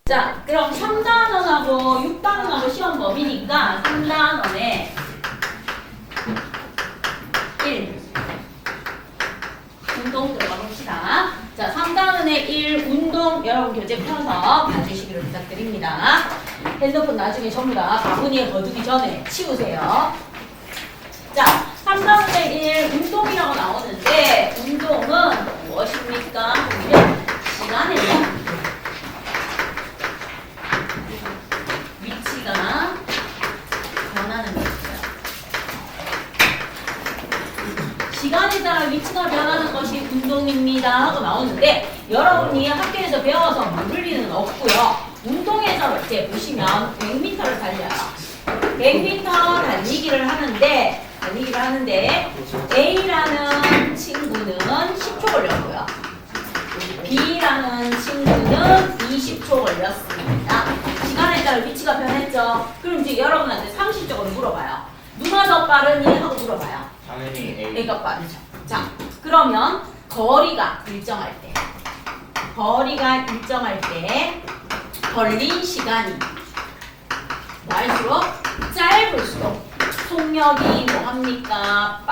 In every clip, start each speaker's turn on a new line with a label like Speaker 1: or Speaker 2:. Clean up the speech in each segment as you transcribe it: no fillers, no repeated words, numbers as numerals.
Speaker 1: 자, 그럼 3단원하고 6단원하고 시험 범위니까 3단원에 1 운동 들어가 봅시다. 자, 3단원에 1 운동 여러분 교재 펴서 봐주시기를 부탁드립니다. 핸드폰 나중에 전부 다 바구니에 거두기 전에 치우세요. 자, 3단원에 1 운동이라고 나오는데 운동은 무엇입니까? 시간이에요. 위치가 변하는 것이죠. 시간에 따라 위치가 변하는 것이 운동입니다 하고 나오는데 여러분이 학교에서 배워서 모를 일은 없고요. 운동에서 이제 보시면 100m를 달려요. 100m 달리기를 하는데 A라는 친구는 10초 걸렸고요. B라는 친구는 20초 걸렸습니다. 시간에 따라 위치가 변했죠. 그럼 이제 여러분한테 상식적으로 물어봐요. 누가 더 빠르니? 하고 물어봐요.
Speaker 2: 당연히 A.
Speaker 1: A가 빠르죠. 자, 그러면 거리가 일정할 때 걸린 시간이 날수록 짧을수록 속력이 뭐합니까?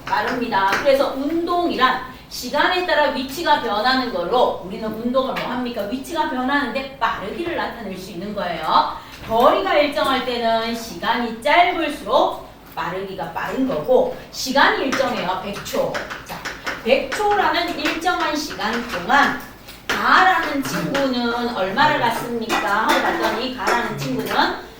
Speaker 1: 빠릅니다. 그래서 운동이란 시간에 따라 위치가 변하는 걸로 우리는 운동을 뭐합니까? 위치가 변하는데 빠르기를 나타낼 수 있는 거예요. 거리가 일정할 때는 시간이 짧을수록 빠르기가 빠른 거고 시간이 일정해요. 100초. 자, 100초라는 일정한 시간 동안 가라는 친구는 얼마를 갔습니까? 하고 봤더니 가라는 친구는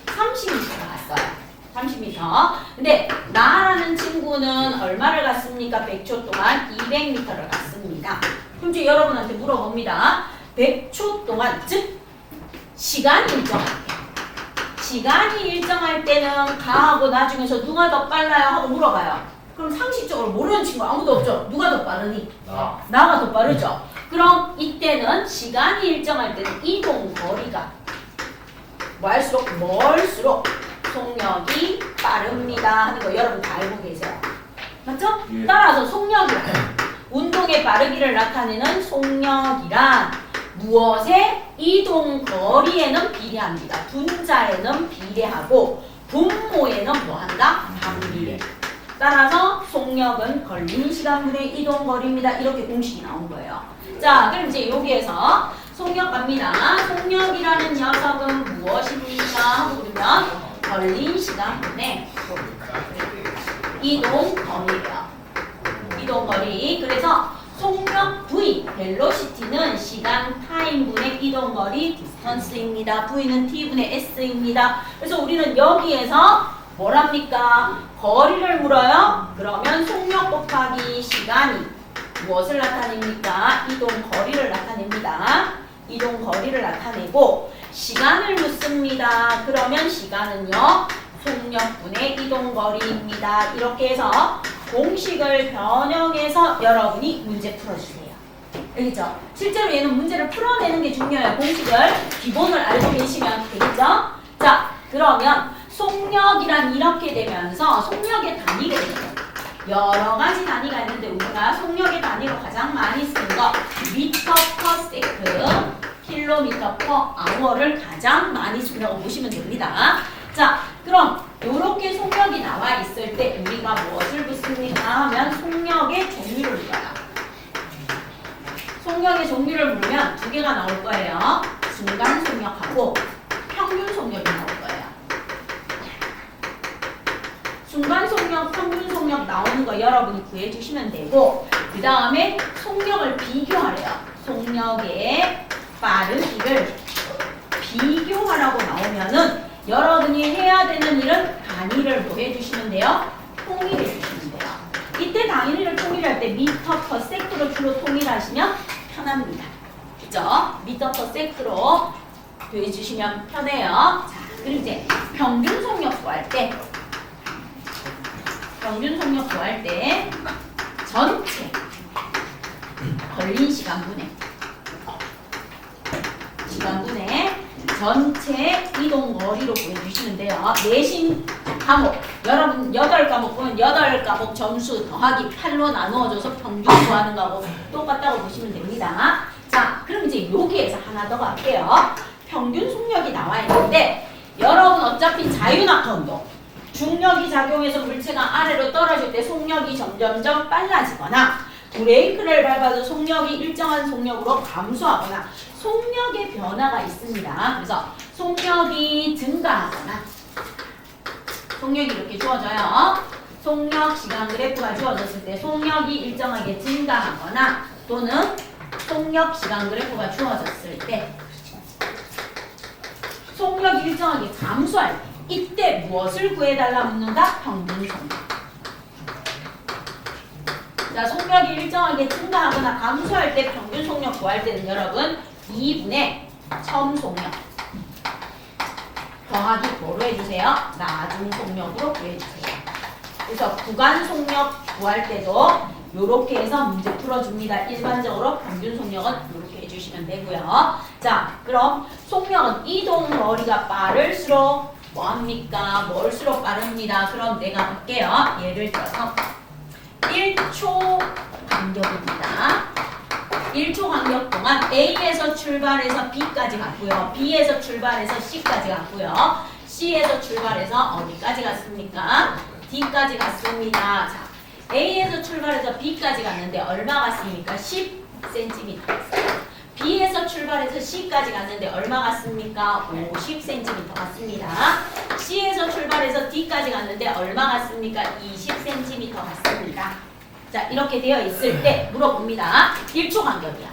Speaker 1: 30m가 갔어요. 30m. 근데 나라는 친구는 얼마를 갔습니까? 100초 동안 200m를 갔습니다. 그럼 이제 여러분한테 물어봅니다. 100초 동안 즉 시간이 일정할 때는 가하고 나중에서 누가 더 빨라요? 하고 물어봐요. 그럼 상식적으로 모르는 친구 아무도 없죠. 누가 더 빠르니? 나가 더 빠르죠. 그럼 이때는 시간이 일정할 때는 이동 거리가 멀수록 속력이 빠릅니다 하는 거 여러분 다 알고 계세요. 맞죠?
Speaker 2: 예.
Speaker 1: 따라서 속력이란 운동의 빠르기를 나타내는 속력이란 무엇의 이동 거리에는 비례합니다. 분자에는 비례하고 분모에는 뭐한다? 반비례. 따라서 속력은 걸린 시간분의 이동 거리입니다. 이렇게 공식이 나온 거예요. 자, 그럼 이제 여기에서 속력 갑니다. 속력이라는 녀석은 무엇입니까? 하고 보면 걸린 시간분의 이동 거리예요. 이동 거리. 그래서 속력 V, 벨로시티는 시간 타임분의 이동 거리 디스턴스입니다. V는 T분의 S입니다. 그래서 우리는 여기에서 뭐랍니까? 거리를 물어요. 그러면 속력 곱하기 시간이 무엇을 나타냅니까? 이동 거리를 나타냅니다. 이동 거리를 나타내고 시간을 묻습니다. 그러면 시간은요. 속력분의 이동 거리입니다. 이렇게 해서 공식을 변형해서 여러분이 문제 풀어주세요. 알겠죠? 실제로 얘는 문제를 풀어내는 게 중요해요. 공식을 기본을 알고 계시면 되겠죠? 자, 그러면 속력이란 이렇게 되면서 속력의 단위가 있어요. 여러 가지 단위가 있는데 우리가 속력의 단위로 가장 많이 쓰는 거 미터 퍼 세크, 킬로미터 퍼 아워를 가장 많이 쓴다고 보시면 됩니다. 자, 그럼 이렇게 속력이 나와 있을 때 우리가 무엇을 묻습니까? 하면 속력의 종류를 물어요. 속력의 종류를 물으면 두 개가 나올 거예요. 중간 속력하고 평균 속력이 나올 거예요. 중간 속력, 평균 속력 나오는 거 여러분이 구해주시면 되고 그 다음에 속력을 비교하래요. 속력의 빠르기를 비교하라고 나오면은 여러분이 해야 되는 일은 단위를 뭐 해주시면 돼요? 통일해 주시면 돼요. 이때 단위를 통일할 때 미터 퍼 세크로 주로 통일하시면 편합니다. 그죠? 미터 퍼 세크로 해주시면 편해요. 자, 그리고 이제 평균 속력 구할 때 전체 걸린 시간분의 전체 이동 거리로 보여주시면 돼요. 내신 과목 여러분 8과목 보면 8과목 점수 더하기 8로 나누어져서 평균 구하는 거하고 똑같다고 보시면 됩니다. 자, 그럼 이제 이제 여기에서 하나 더 갈게요. 평균 속력이 나와 있는데 여러분 어차피 자유낙하 운동 중력이 작용해서 물체가 아래로 떨어질 때 속력이 점점점 빨라지거나 브레이크를 밟아도 속력이 일정한 속력으로 감소하거나 속력의 변화가 있습니다. 그래서 속력이 증가하거나 속력이 이렇게 주어져요. 속력 시간 그래프가 주어졌을 때 속력이 일정하게 증가하거나 또는 속력 시간 그래프가 주어졌을 때 속력이 일정하게 감소할 때 이때 무엇을 구해달라 묻는다? 평균 속력. 자, 속력이 일정하게 증가하거나 감소할 때 평균 속력 구할 때는 여러분 2분의 처음 속력 더하기 뭐로 해주세요? 나중 속력으로 구해주세요. 그래서 구간 속력 구할 때도 요렇게 해서 문제 풀어줍니다. 일반적으로 평균 속력은 이렇게 해주시면 되고요. 자, 그럼 속력은 이동 거리가 빠를수록 뭐합니까? 뭘수록 빠릅니다. 그럼 내가 볼게요. 예를 들어서 1초 간격입니다. 1초 간격 동안 A에서 출발해서 B까지 갔고요. B에서 출발해서 C까지 갔고요. C에서 출발해서 어디까지 갔습니까? D까지 갔습니다. 자, A에서 출발해서 B까지 갔는데 얼마 갔습니까? 10cm 갔어요. B에서 출발해서 C까지 갔는데 얼마 갔습니까? 50cm 갔습니다. C에서 출발해서 D까지 갔는데 얼마 갔습니까? 20cm 갔습니다. 자, 이렇게 되어 있을 때 물어봅니다. 1초 간격이야.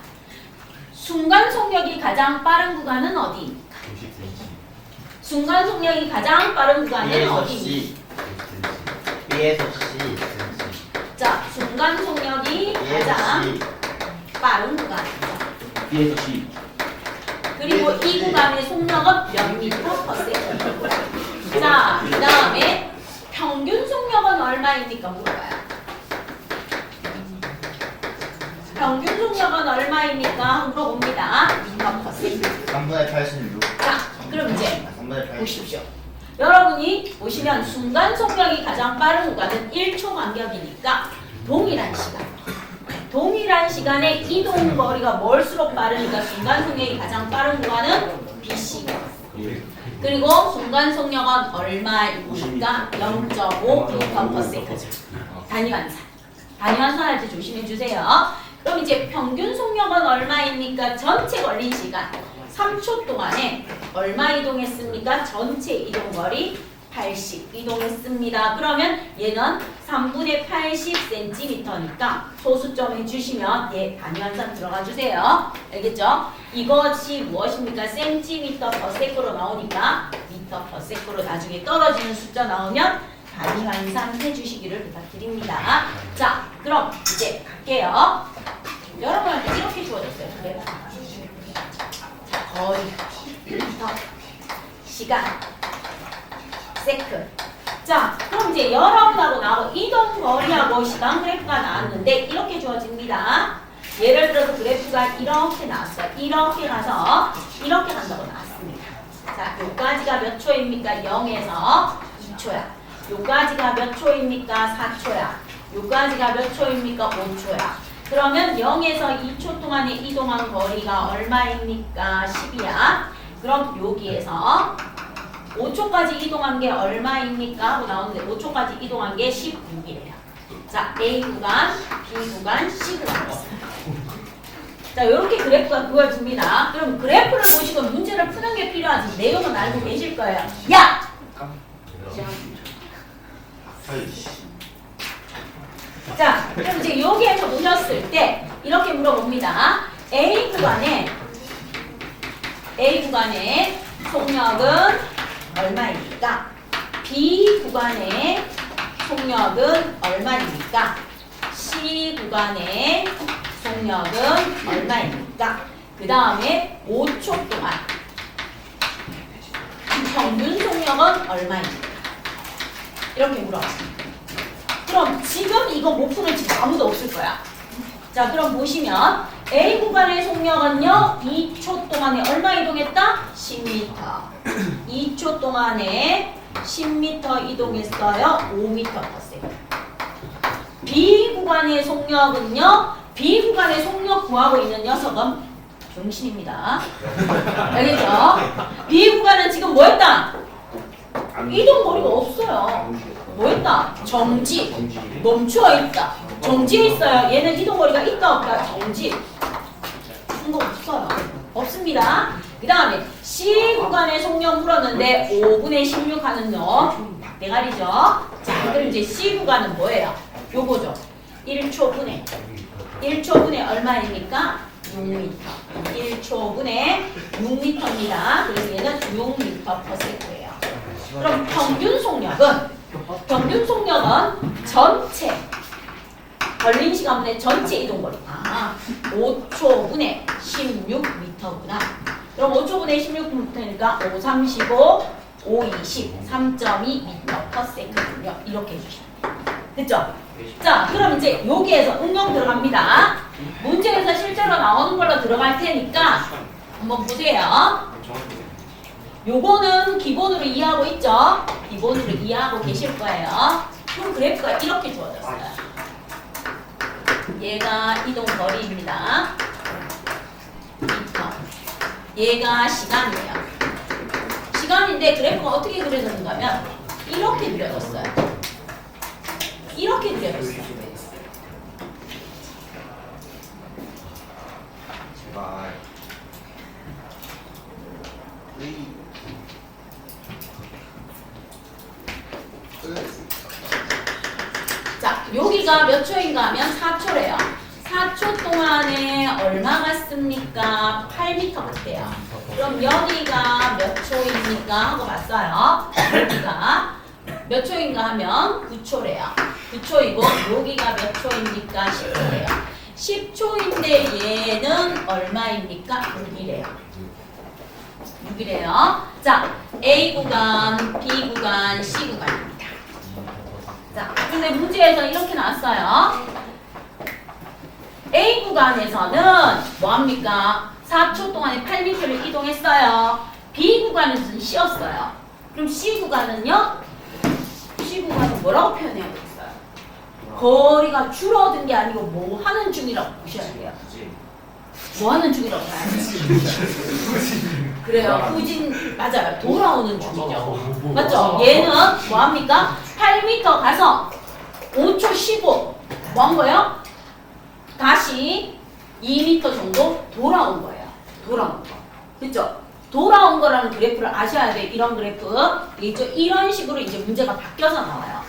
Speaker 1: 순간 속력이 가장 빠른 구간은 어디?
Speaker 2: 50cm.
Speaker 1: 순간 속력이 가장 빠른 구간은
Speaker 2: B에서
Speaker 1: 어디?
Speaker 2: C. B에서 C.
Speaker 1: 자, 순간 속력이
Speaker 2: B에서
Speaker 1: 가장
Speaker 2: C.
Speaker 1: 빠른 구간이죠.
Speaker 2: B에서 C.
Speaker 1: 그리고 이 구간의 속력은 몇 미터 퍼 세컨드. 자, 그 다음에 평균 속력은 얼마입니까? 물어봐요. 평균 속력은 얼마입니까? 물어봅니다. 미터 퍼 세컨드.
Speaker 2: 3분의 86.
Speaker 1: 자, 그럼 이제
Speaker 2: 3분의 86.
Speaker 1: 보십시오. 여러분이 보시면 순간 속력이 가장 빠른 구간은 1초 간격이니까 동일한 시간에 이동 거리가 멀수록 빠르니까 순간 속력이 가장 빠른 구간은 BC. 그리고 순간 속력은 얼마입니까? 0.5m/s. 단위환산 할 때 조심해 주세요. 그럼 이제 평균 속력은 얼마입니까? 전체 걸린 시간 3초 동안에 얼마 이동했습니까? 전체 이동거리 80 이동했습니다. 그러면 얘는 3분의 80cm니까 소수점 해주시면 얘 단위환산 들어가 주세요. 알겠죠? 이것이 무엇입니까? cm/s로 나오니까 m/s로 나중에 떨어지는 숫자 나오면 단위환산 해주시기를 부탁드립니다. 자, 그럼 이제 갈게요. 여러분한테 이렇게 주어졌어요. 그래. 자, 거리, 미터, 시간, 세컨. 자, 그럼 이제 여러분하고 나하고 이동 거리하고 시간 그래프가 나왔는데 이렇게 주어집니다. 예를 들어서 그래프가 이렇게 나왔어요. 이렇게 가서 이렇게 간다고 나왔습니다. 자, 요까지가 몇 초입니까? 0에서 2초야. 요까지가 몇 초입니까? 4초야. 요까지가 몇 초입니까? 5초야. 그러면 0에서 2초 동안에 이동한 거리가 얼마입니까? 10이야. 그럼 여기에서 5초까지 이동한 게 얼마입니까? 하고 나오는데 5초까지 이동한 게 16이래요. 자, A 구간, B 구간, C 구간 있습니다. 자, 이렇게 그래프가 그어집니다. 그럼 그래프를 보시고 문제를 푸는 게 필요하지. 내용은 알고 계실 거예요. 야! 자, 그럼 이제 여기에서 보셨을 때 이렇게 물어봅니다. A 구간의 속력은 얼마입니까? B 구간의 속력은 얼마입니까? C 구간의 속력은 얼마입니까? 그 다음에 5초 동안 평균 속력은 얼마입니까? 이렇게 물어봤습니다. 그럼 지금 이거 못 푸는 친구 아무도 없을 거야. 자, 그럼 보시면 A 구간의 속력은요 2초 동안에 얼마 이동했다? 10m. 2초 동안에 10m 이동했어요. 5m/s. B 구간의 속력은요 B 구간의 속력 구하고 있는 녀석은 정신입니다. 알겠죠? B 구간은 지금 뭐였다? 이동거리가 없어요. 뭐였다? 정지. 멈추어 있다. 정지해 있어요. 얘는 이동거리가 있다 없다? 정지. 이거 없어요. 없습니다. 그 다음에 C 구간의 속력 물었는데 5분의 16 하는요. 대가리죠. 자, 그럼 이제 C 구간은 뭐예요? 요거죠. 1초분에. 1초분에 얼마입니까? 6m. 1초분에 6m입니다. 그래서 얘는 6m/s예요. 그럼 평균 속력은 전체 걸린 시간분의 전체 이동거리. 5초분의 16m구나. 그럼 5초분의 16m니까 5, 35, 5, 20, 3.2m/s군요. 이렇게 해주시면 돼요. 됐죠? 자, 그럼 이제 여기에서 응용 들어갑니다. 문제에서 실제로 나오는 걸로 들어갈 테니까 한번 보세요. 요거는 기본으로 이해하고 있죠? 기본으로 이해하고 계실 거예요. 그럼 그래프가 이렇게 주어졌어요. 얘가 이동 거리입니다. 미터. 얘가 시간이에요. 시간인데 그래프가 어떻게 그려졌는가 하면 이렇게 그려졌어요. 이렇게 그려졌어요.
Speaker 2: 제발.
Speaker 1: 자, 여기가 몇 초인가 하면 4초래요. 4초 동안에 얼마 같습니까? 8m 같대요. 그럼 여기가 몇 초입니까? 하고 봤어요. 여기가 몇 초인가 하면 9초래요. 9초이고 여기가 몇 초입니까? 10초래요. 10초인데 얘는 얼마입니까? 6이래요. 6이래요. 자, A 구간, B 구간, C 구간입니다. 자, 근데 문제에서 이렇게 나왔어요. A 구간에서는 뭐합니까? 4초 동안에 8m를 이동했어요. B 구간에서는 쉬었어요. 그럼 C 구간은요? C 구간은 뭐라고 표현해야 되겠어요? 거리가 줄어든 게 아니고 뭐 하는 중이라고 보셔야 돼요. 뭐 하는 중이라고 봐야 돼요? 그래요. 후진 맞아요. 돌아오는 중이죠. 맞죠? 얘는 뭐합니까? 8m 가서 5초 쉬고 뭐 한 거예요? 다시 2m 정도 돌아온 거예요. 돌아온 거. 그쵸? 돌아온 거라는 그래프를 아셔야 돼요. 이런 그래프. 이런 식으로 이제 문제가 바뀌어서 나와요.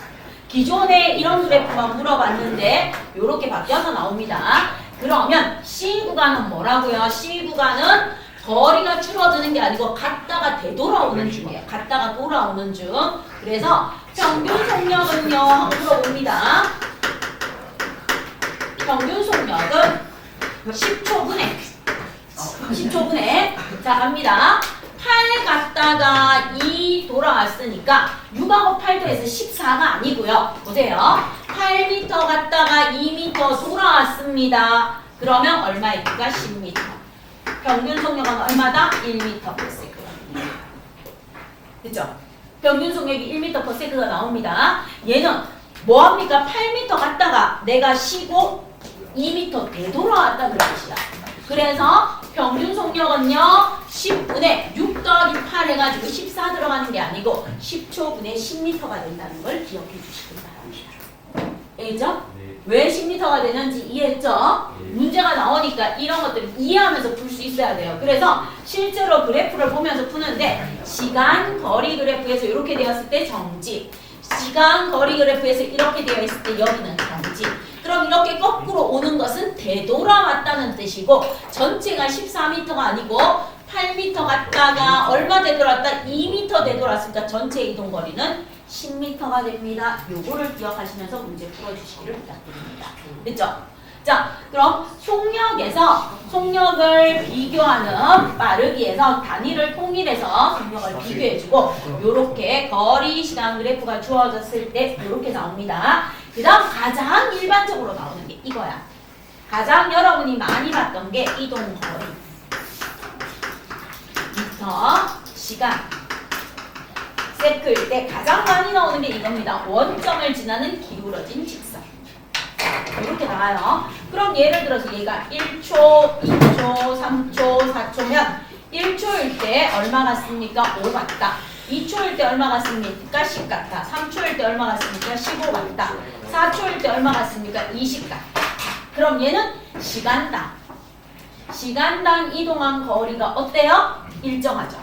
Speaker 1: 기존에 이런 그래프만 물어봤는데 이렇게 바뀌어서 나옵니다. 그러면 C 구간은 뭐라고요? C 구간은 거리가 줄어드는 게 아니고 갔다가 되돌아오는 중이에요. 갔다가 돌아오는 중. 그래서 평균 속력은요 하고 물어봅니다. 평균 속력은 10초분에 자 갑니다. 8 갔다가 2 돌아왔으니까 6하고 8 더해서 14가 아니고요. 보세요. 8m 갔다가 2m 돌아왔습니다. 그러면 얼마입니까? 10m. 평균 속력은 얼마다? 1m/s. 그죠? 평균 속력이 1m/s가 나옵니다. 얘는 뭐합니까? 8m 갔다가 내가 쉬고 2m 되돌아왔다는 뜻이야. 그래서 평균 속력은요 10분의 6 더하기 8 해가지고 14 들어가는 게 아니고 10초분의 10m가 된다는 걸 기억해 주시기 바랍니다. 알겠죠? 왜 10m가 되는지 이해했죠? 문제가 나오니까 이런 것들을 이해하면서 풀 수 있어야 돼요. 그래서 실제로 그래프를 보면서 푸는데 시간, 거리 그래프에서 이렇게 되었을 때 정지, 시간, 거리 그래프에서 이렇게 되어 있을 때 여기는 정지. 그럼 이렇게 거꾸로 오는 것은 되돌아왔다는 뜻이고 전체가 14m가 아니고 8m 갔다가 얼마 되돌았다? 2m 되돌았으니까 전체 이동거리는 10m가 됩니다. 요거를 기억하시면서 문제 풀어주시기를 부탁드립니다. 됐죠? 자, 그럼 속력에서 속력을 비교하는 빠르기에서 단위를 통일해서 속력을 비교해주고 요렇게 거리 시간 그래프가 주어졌을 때 요렇게 나옵니다. 그 다음 가장 일반적으로 나오는 게 이거야. 가장 여러분이 많이 봤던 게 이동거리. 미터, 시간. 세클 때 가장 많이 나오는 게 이겁니다. 원점을 지나는 기울어진 직선. 이렇게 나와요. 그럼 예를 들어서 얘가 1초, 2초, 3초, 4초면 1초일 때 얼마 같습니까? 5 같다. 2초일 때 얼마 같습니까? 10 같다. 3초일 때 얼마 같습니까? 15 같다. 4초일 때 얼마 같습니까? 20 같다. 그럼 얘는 시간당 이동한 거리가 어때요? 일정하죠.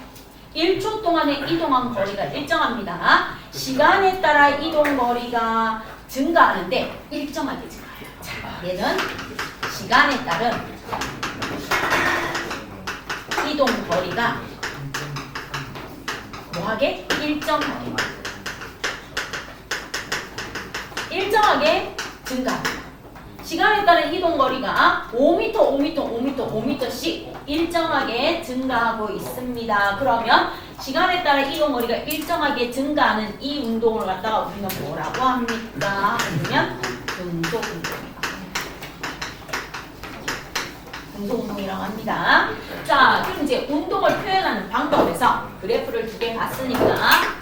Speaker 1: 1초 동안에 이동한 거리가 일정합니다. 시간에 따라 이동 거리가 증가하는데 일정하게 증가해요. 자, 얘는 시간에 따른 이동 거리가 뭐하게? 일정하게 증가합니다. 시간에 따른 이동 거리가 5m, 5m, 5m, 5m씩 일정하게 증가하고 있습니다. 그러면 시간에 따라 이동 거리가 일정하게 증가하는 이 운동을 갖다가 우리는 뭐라고 합니까? 아니면 등속 운동이라고 합니다. 등속 운동이라고 합니다. 자, 그럼 이제 운동을 표현하는 방법에서 그래프를 2개 봤으니까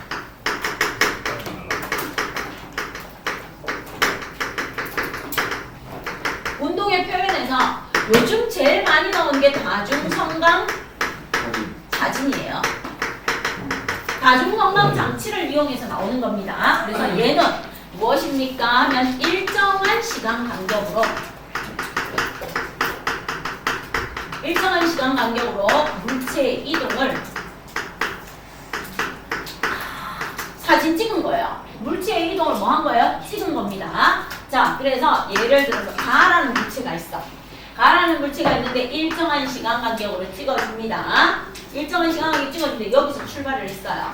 Speaker 1: 운동의 표현에서 요즘 제일 많이 나오는 게 다중성강 사진이에요. 다중성강 장치를 이용해서 나오는 겁니다. 그래서 얘는 무엇입니까? 하면 일정한 시간 간격으로 물체의 이동을 사진 찍은 거예요. 물체의 이동을 뭐 한 거예요? 찍은 겁니다. 자, 그래서 예를 들어서 가라는 물체가 있어. 가라는 물체가 있는데 일정한 시간 간격으로 찍어줍니다. 일정한 시간 간격으로 찍어주는데 여기서 출발을 했어요.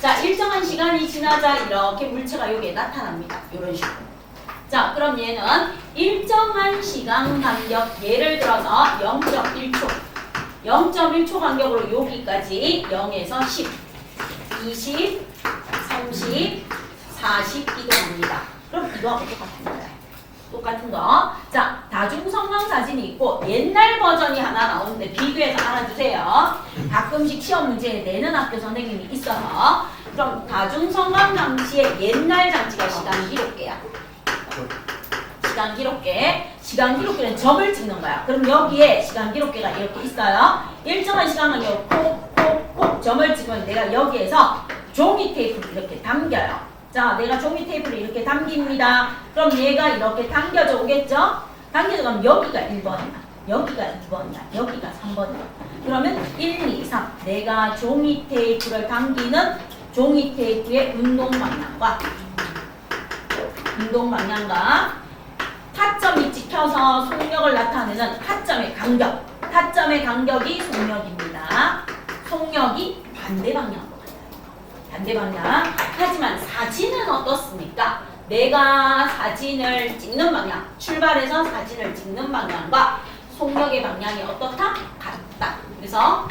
Speaker 1: 자, 일정한 시간이 지나자 이렇게 물체가 여기에 나타납니다. 이런 식으로. 자, 그럼 얘는 일정한 시간 간격, 예를 들어서 0.1초. 0.1초 간격으로 여기까지 0에서 10, 20, 30, 40 이동합니다. 그럼 이거하고 똑같은 거예요. 똑같은 거. 자, 다중성강 사진이 있고 옛날 버전이 하나 나오는데 비교해서 알아주세요. 가끔씩 시험 문제에 내는 학교 선생님이 있어서. 그럼 다중성강 장치의 옛날 장치가 시간 기록계야. 시간 기록계. 시간 기록계는 점을 찍는 거야. 그럼 여기에 시간 기록계가 이렇게 있어요. 일정한 시간 간격으로 콕콕콕 점을 찍으면 내가 여기에서 종이 테이프를 이렇게 당겨요. 자, 내가 종이 테이프를 이렇게 당깁니다. 그럼 얘가 이렇게 당겨져 오겠죠? 당겨져 가면 여기가 1번이야. 여기가 2번이야. 여기가 3번이야. 그러면 1, 2, 3. 내가 종이 테이프를 당기는 종이 테이프의 운동 방향과 타점이 찍혀서 속력을 나타내는 타점의 간격. 타점의 간격이 속력입니다. 속력이 반대 방향으로 가요. 반대 방향. 하지만 사진은 어떻습니까? 내가 사진을 찍는 방향, 출발해서 사진을 찍는 방향과 속력의 방향이 어떻다? 같다. 그래서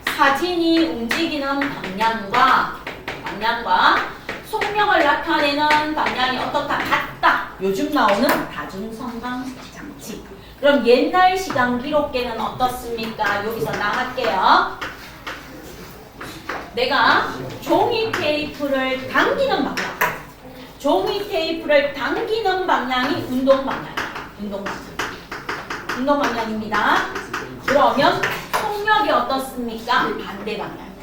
Speaker 1: 사진이 움직이는 방향과 속력을 나타내는 방향이 어떻다? 같다. 요즘 나오는 다중성강 장치. 그럼 옛날 시간 기록계는 어떻습니까? 여기서 나갈게요. 내가 종이 테이프를 당기는 방향. 종이 테이프를 당기는 방향이 운동 방향입니다. 그러면 속력이 어떻습니까? 반대 방향이에요.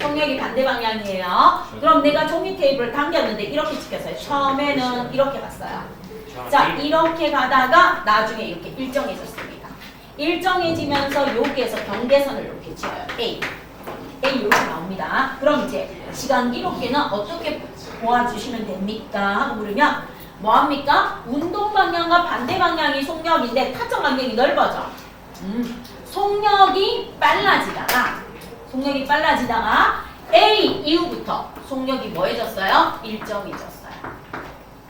Speaker 1: 속력이 반대 방향이에요. 그럼 내가 종이 테이프를 당겼는데 이렇게 찍혔어요. 처음에는 이렇게 갔어요. 자, 이렇게 가다가 나중에 이렇게 일정해졌습니다. 일정해지면서 여기에서 경계선을 이렇게 지어요. A 이렇게 나옵니다. 그럼 이제 시간 기록계는 어떻게 보아주시면 됩니까? 하고 물으면 뭐합니까? 운동 방향과 반대 방향이 속력인데 타점 간격이 넓어져. 속력이 빨라지다가 A 이후부터 속력이 뭐해졌어요? 일정해졌어요.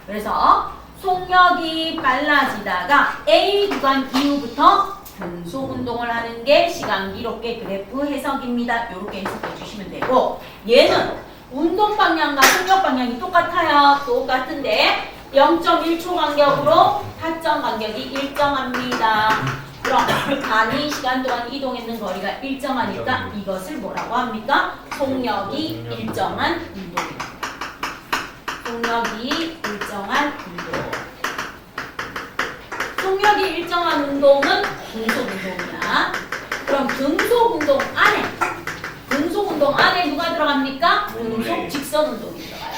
Speaker 1: 그래서 속력이 빨라지다가 A 구간 이후부터 등속 운동을 하는 게 시간 기록계 그래프 해석입니다. 이렇게 해석해 주시면 되고, 얘는 운동 방향과 속력 방향이 똑같아요. 똑같은데 0.1초 간격으로 타점 간격이 일정합니다. 그럼 단위 시간 동안 이동했는 거리가 일정하니까 이것을 뭐라고 합니까? 속력이 일정한 운동입니다. 속력이 일정한 운동. 속력이 일정한 운동은 등속운동이야. 그럼 등속운동 안에 누가 들어갑니까? 등속 직선운동이 들어가요.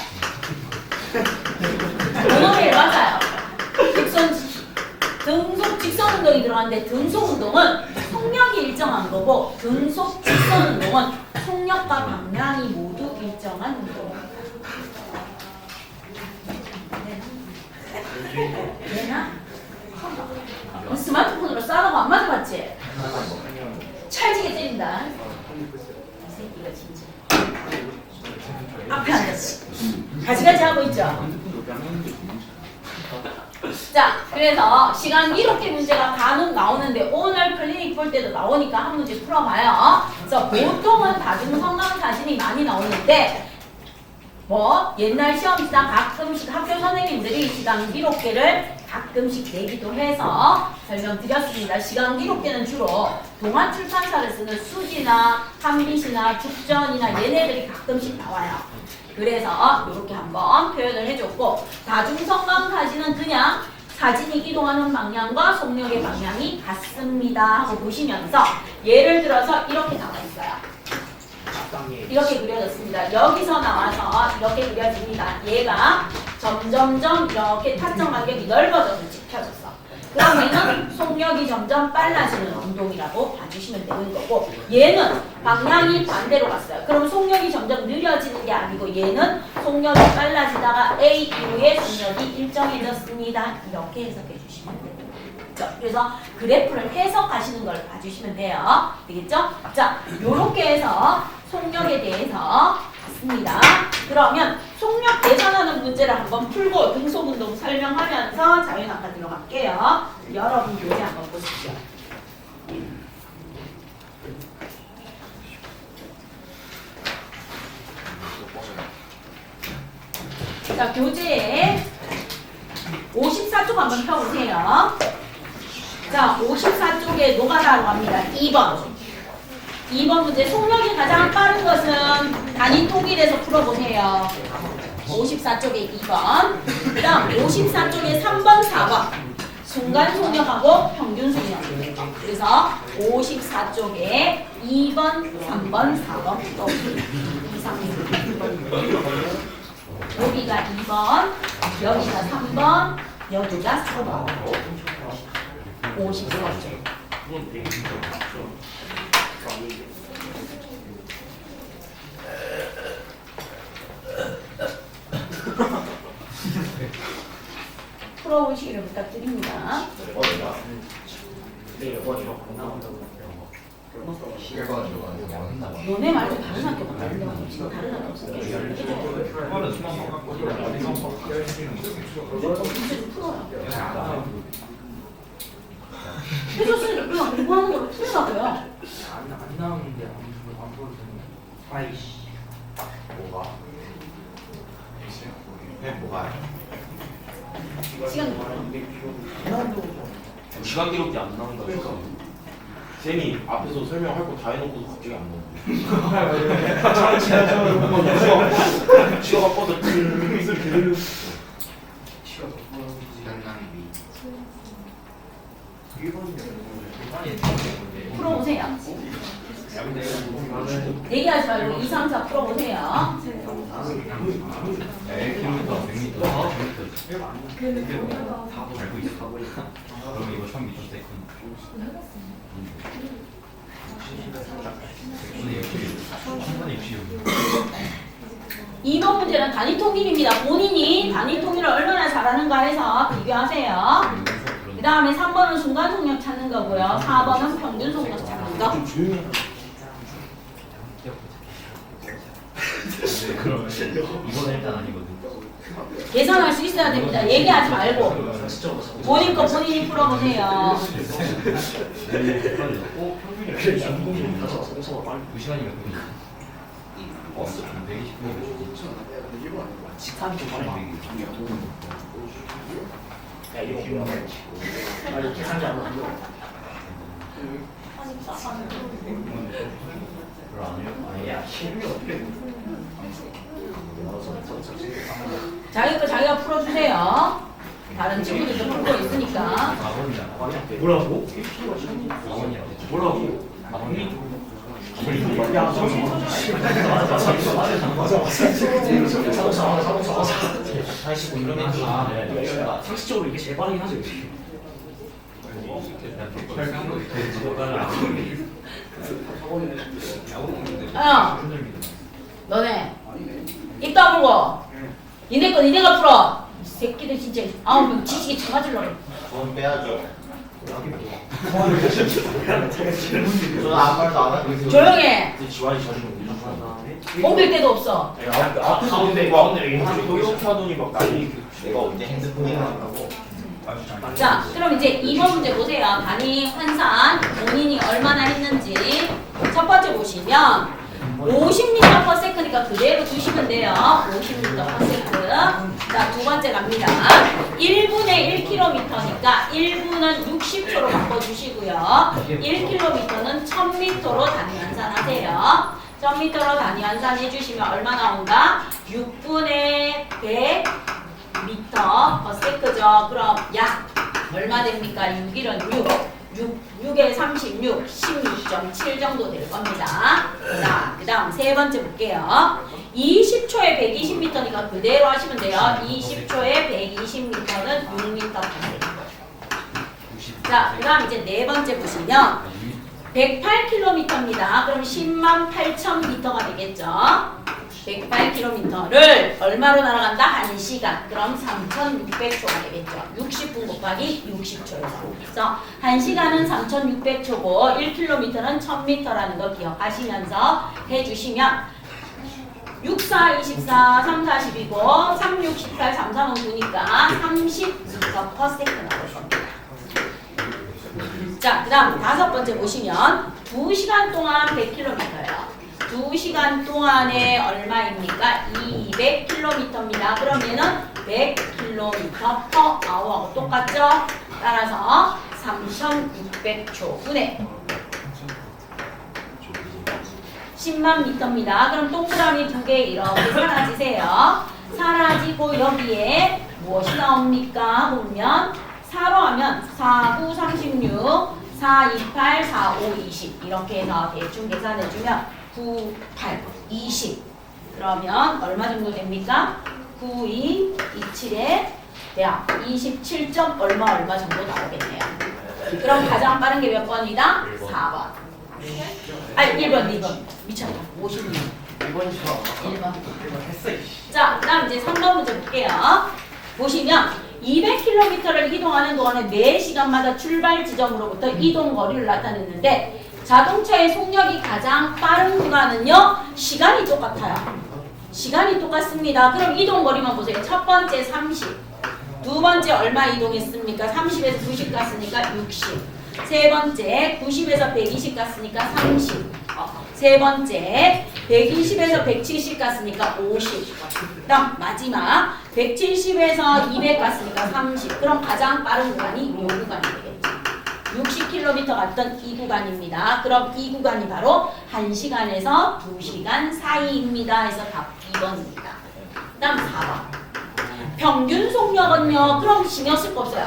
Speaker 1: 모노레일 맞아요. 등속 직선운동이 들어가는데 등속운동은 속력이 일정한 거고 등속 직선운동은 속력과 방향이 모두 일정한 운동입니다. 되나? 스마트폰으로 싸다고 안 맞아봤지? 찰지게 때린다. 이 새끼가 진짜. 앞에 앉았어. 가지가지 하고 있죠? 자, 그래서 시간 이렇게 문제가 간혹 나오는데 오늘 클리닉 볼 때도 나오니까 한 문제 풀어봐요. 그래서 보통은 다중성강 사진이 많이 나오는데 뭐 옛날 시험지상 가끔씩 학교 선생님들이 시간 기록계를 가끔씩 내기도 해서 설명드렸습니다. 시간 기록계는 주로 동안 출판사를 쓰는 수지나 한빛이나 죽전이나 얘네들이 가끔씩 나와요. 그래서 이렇게 한번 표현을 해줬고 다중성강 사진은 그냥 사진이 이동하는 방향과 속력의 방향이 같습니다 하고 보시면서 예를 들어서 이렇게 나와 있어요. 이렇게 그려졌습니다. 여기서 나와서 이렇게 그려집니다. 얘가 점점점 이렇게 타점 간격이 넓어져서 찍혀졌어. 그럼 얘는 속력이 점점 빨라지는 운동이라고 봐주시면 되는 거고 얘는 방향이 반대로 갔어요. 그럼 속력이 점점 느려지는 게 아니고 얘는 속력이 빨라지다가 A 이후에 속력이 일정해졌습니다. 이렇게 해석해 주시면 됩니다. 그래서 그래프를 해석하시는 걸 봐주시면 돼요. 되겠죠? 자, 요렇게 해서 속력에 대해서 봤습니다. 그러면 속력 계산하는 문제를 한번 풀고 등속운동 설명하면서 자연학과 들어갈게요. 여러분 교재 한번 보십시오. 자, 교재에 54쪽 한번 펴보세요. 자, 54쪽에 노가다로 갑니다. 2번 문제. 속력이 가장 빠른 것은 단위 통일해서 풀어보세요. 54쪽에 2번. 그 다음 54쪽에 3번, 4번. 순간 속력하고 평균 속력. 그래서 54쪽에 2번, 3번, 4번 여기가 2번, 여기가 3번, 여기가 4번. 54쪽. 풀어보시기를 부탁드립니다. 너네 말고 다른 학교 가는데 지금 다른 학교 없어. 풀어요. 해줬으니까 그냥 공부하는 걸로 풀으라고요.
Speaker 3: 안 나오는데 안 풀어도 되는 거야. 아이씨.
Speaker 2: 뭐가? 뭐가?
Speaker 4: 시간 기록이 안 나온다. 그러니까 쌤이 앞에서 설명할 거 다 해놓고 갑자기 안 나오고. 시간 바꿔서 이렇게 들려.
Speaker 1: 풀어보세요. 얘기하지 말고 2, 3, 4 풀어보세요.
Speaker 2: 네, 킬로미터, 100m, 100m. 다 알고 있어. 그럼 이거 처음 미쳤을 때 충분히
Speaker 1: 2번 문제는 단위 통일입니다. 본인이 단위 통일을 얼마나 잘하는가 해서 비교하세요. 그 다음에 3번은 순간 속력 찾는 거고요. 4번은 평균 속력 찾는 거.
Speaker 2: 그럼 이거는 일단 아니거든.
Speaker 1: 계산할 수 있어야 됩니다. 얘기하지 말고 본인 거 본인이 풀어보세요.
Speaker 2: 2시간이면 버스 120분.
Speaker 3: 야 이거 뭐야? 아 이렇게 한게 안 나와.
Speaker 2: 아니야.
Speaker 1: 자기 거 자기가 풀어주세요. 다른 친구들도 풀고 있으니까.
Speaker 2: 4번이잖아.
Speaker 3: 뭐라고?
Speaker 2: 4번이라고.
Speaker 3: 뭐라고?
Speaker 2: 4번이라고.
Speaker 3: 야, 다시 그러면 상식적으로 이게 제일 빠르긴 하죠.
Speaker 1: 너네 입 다물고 니네 거 니네가 풀어. 이 새끼들 진짜 아우 명 지식에 참아주려고.
Speaker 5: 돈 빼야죠. 저는 아무 말도 안 하고 있어요.
Speaker 1: 조용해.
Speaker 3: 지환이 저는
Speaker 1: 옮길 데도 없어.
Speaker 4: 앞에서 근데 막 이렇게 하더니 막 난리.
Speaker 5: 내가 언제 핸드폰이나 한다고.
Speaker 1: 자, 그럼 이제 2번 문제 보세요. 단위 환산 본인이 얼마나 했는지. 첫 번째 보시면 50m/s니까 그대로 두시면 돼요. 50m/s. 자, 두 번째 갑니다. 1분에 1km니까 1분은 60초로 바꿔주시고요. 1km는 1000m로 단위 환산하세요. 1000m로 단위 환산해 주시면 얼마 나온다? 6분의 100m/s죠. 그럼 약 얼마 됩니까? 6일은 6에 36, 16.7 정도 될 겁니다. 자, 그 다음 세 번째 볼게요. 20초에 120m니까 그대로 하시면 돼요. 20초에 120m는 6m. 자, 그 다음 이제 네 번째 보시면 108km입니다. 그럼 108,000m가 되겠죠. 108km를 얼마로 날아간다? 1시간. 그럼 3,600초가 되겠죠. 60분 곱하기 60초에서. 그래서 1시간은 3,600초고 1km는 1000m라는 거 기억하시면서 해주시면 6, 4, 24, 3, 40이고 3, 6, 18, 3, 4는 9니까 30m/s 나올 겁니다. 자, 그 다음 다섯 번째 보시면 2시간 동안 100km예요. 2시간 동안에 얼마입니까? 200km입니다. 그러면은 100km/h하고 똑같죠? 따라서 3600초 분의 10만 미터입니다. 그럼 동그라미 두 개 이렇게 사라지세요. 사라지고 여기에 무엇이 나옵니까? 보면 4로 하면 4, 9, 36, 4, 28, 4, 5, 20 이렇게 해서 대충 계산해주면 9, 8, 20 그러면 얼마 정도 됩니까? 9, 2, 27에 대학 27점 얼마 정도 나오겠네요. 그럼 가장 빠른 게 몇 번이다? 4번. 아니 1번, 2번. 미쳤다. 56. 1번. 자, 그 다음 이제 3번 문제 볼게요. 보시면 200km를 이동하는 동안에 4시간마다 출발 지점으로부터 이동 거리를 나타냈는데 자동차의 속력이 가장 빠른 구간은요. 시간이 똑같아요. 시간이 똑같습니다. 그럼 이동 거리만 보세요. 첫 번째 30. 두 번째 얼마 이동했습니까? 30에서 90 갔으니까 60. 세 번째 90에서 120 갔으니까 30. 세 번째 120에서 170 갔으니까 50. 그다음 마지막 170에서 200 갔으니까 30. 그럼 가장 빠른 구간이 이 구간이 되겠죠. 60km 갔던 이 구간입니다. 그럼 이 구간이 바로 1시간에서 2시간 사이입니다. 해서 답 2번입니다. 그 다음 4번. 평균 속력은요. 그럼 신경 쓸 거 없어요.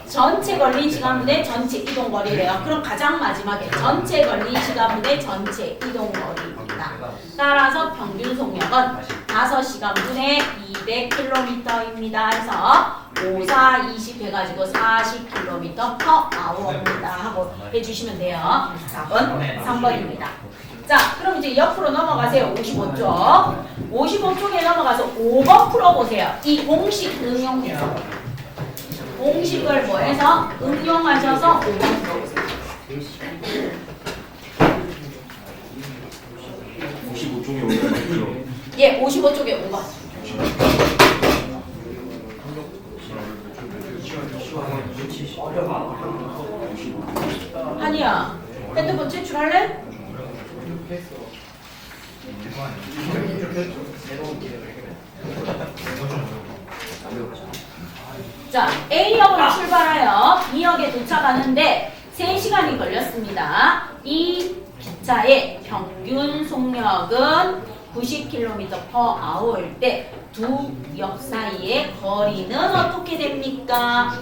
Speaker 1: 전체 걸린 시간분의 전체 이동 거리래요. 그럼 가장 마지막에 전체 걸린 시간분의 전체 이동 거리입니다. 따라서 평균 속력은 5시간분의 200km입니다. 해서 5, 4, 20 해가지고 40km/h입니다. 하고 해주시면 돼요. 4번, 3번입니다. 자, 그럼 이제 옆으로 넘어가세요. 55쪽. 55쪽에 넘어가서 5번 풀어보세요. 이 공식 응용해서. 공식을 뭐해서 응용하셔서 5번 풀어보세요.
Speaker 4: 55종이 오는
Speaker 1: 예, 55쪽에 5번. 한이야, 핸드폰 제출할래? 자, A역으로 출발하여 B역에 도착하는데 3시간이 걸렸습니다. 이 기차의 평균 속력은 90km/h일 때 두 역 사이의 거리는 어떻게 됩니까?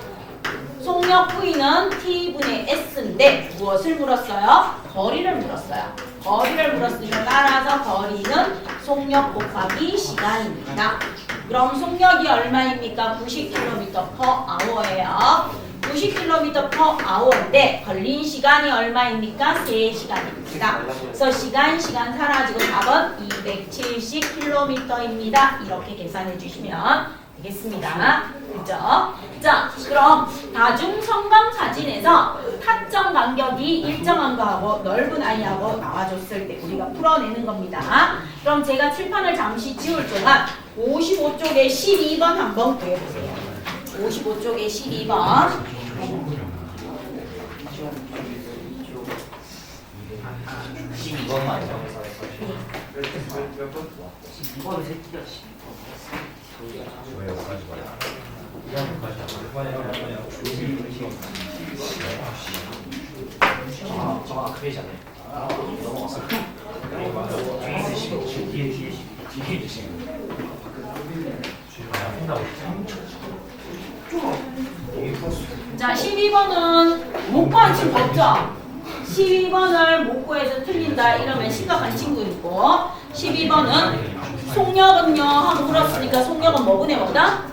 Speaker 1: 속력 V는 T분의 S인데 무엇을 물었어요? 거리를 물었어요. 거리를 물었으니까 따라서 거리는 속력 곱하기 시간입니다. 그럼 속력이 얼마입니까? 90km/h예요. 90km/h인데 걸린 시간이 얼마입니까? 3시간입니다. 그래서 시간 사라지고 답은 270km입니다. 이렇게 계산해 주시면 되겠습니다. 그죠? 자, 그럼 다중성광 사진에서 타점 간격이 일정한 거하고 넓은 아이하고 나와줬을 때 우리가 풀어내는 겁니다. 그럼 제가 칠판을 잠시 지울 동안 55쪽에 12번 한번 구해보세요. 55쪽에 12번.
Speaker 5: 12번 말이죠.
Speaker 3: 이거는 새끼야.
Speaker 2: 왜 여기까지 가요?
Speaker 3: 저거 그래잖아요. 넘어갔어. 뒤에
Speaker 1: 자, 12번은 못 구한 친구 없죠? 12번을 못 구해서 틀린다 이러면 심각한 친구이고 12번은 속력은요 하고 물었으니까 속력은 뭐분의 뭐다?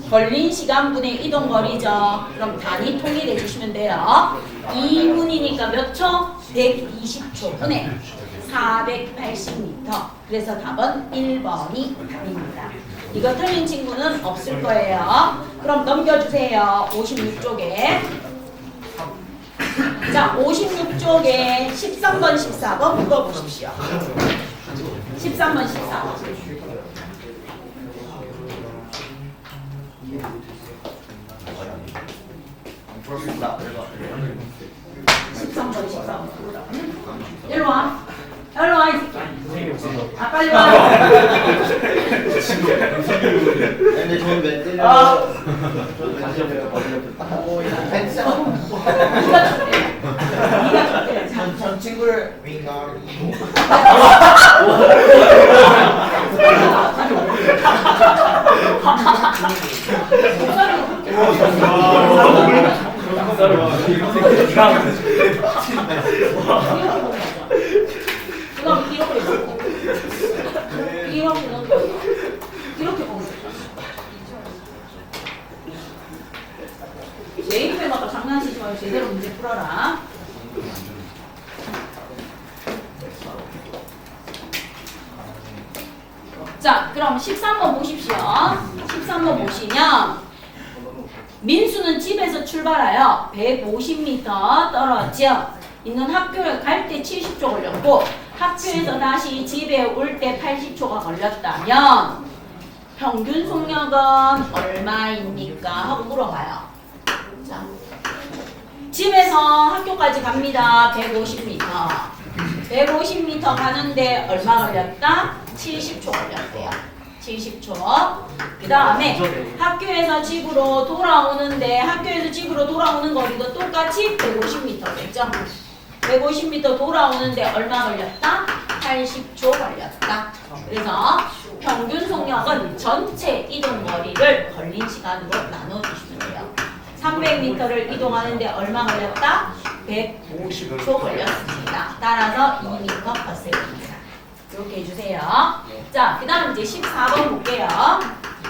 Speaker 1: 걸린 시간분의 이동거리죠. 그럼 단위 통일해 주시면 돼요. 2분이니까 몇 초? 120초 분의 480m. 그래서 답은 1번이 답입니다. 이거 틀린 친구는 없을 거예요. 그럼 넘겨주세요. 56쪽에. 자, 56쪽에 13번, 14번 묶어보십시오. 13번, 14번.
Speaker 5: 풀었습니다.
Speaker 1: 13번, 14번. 일로 와. 일로 와, 이 새끼. 아, 빨리 와.
Speaker 5: 근데 저는 왜 때려요? 저는 왜 때려요? 펜스.
Speaker 1: 네가 줬대. 네가 줬대.
Speaker 5: 전 친구를 윙가.
Speaker 1: 그럼 이렇게 보고 이렇게 넘겨 이렇게 보면 내 입에 맞다 장난치지 말고 제대로 문제 풀어라. 자, 그럼 13번 보십시오. 13번 보시면 민수는 집에서 출발하여 150m 떨어져 있는 학교에 갈 때 70초 걸렸고 학교에서 다시 집에 올 때 80초가 걸렸다면 평균 속력은 얼마입니까? 하고 물어봐요. 자, 집에서 학교까지 갑니다. 150m. 150m 가는데 얼마 걸렸다? 70초 걸렸대요. 70초. 그 다음에 학교에서 집으로 돌아오는데 학교에서 집으로 돌아오는 거리도 똑같이 150m겠죠? 150m 돌아오는데 얼마 걸렸다? 80초 걸렸다. 그래서 평균 속력은 전체 이동 거리를 걸린 시간으로 나눠주시면 돼요. 300m를 이동하는데 얼마 걸렸다? 150초 걸렸습니다. 따라서 2m/s입니다. 이렇게 해주세요. 자, 그 다음 이제 14번 볼게요.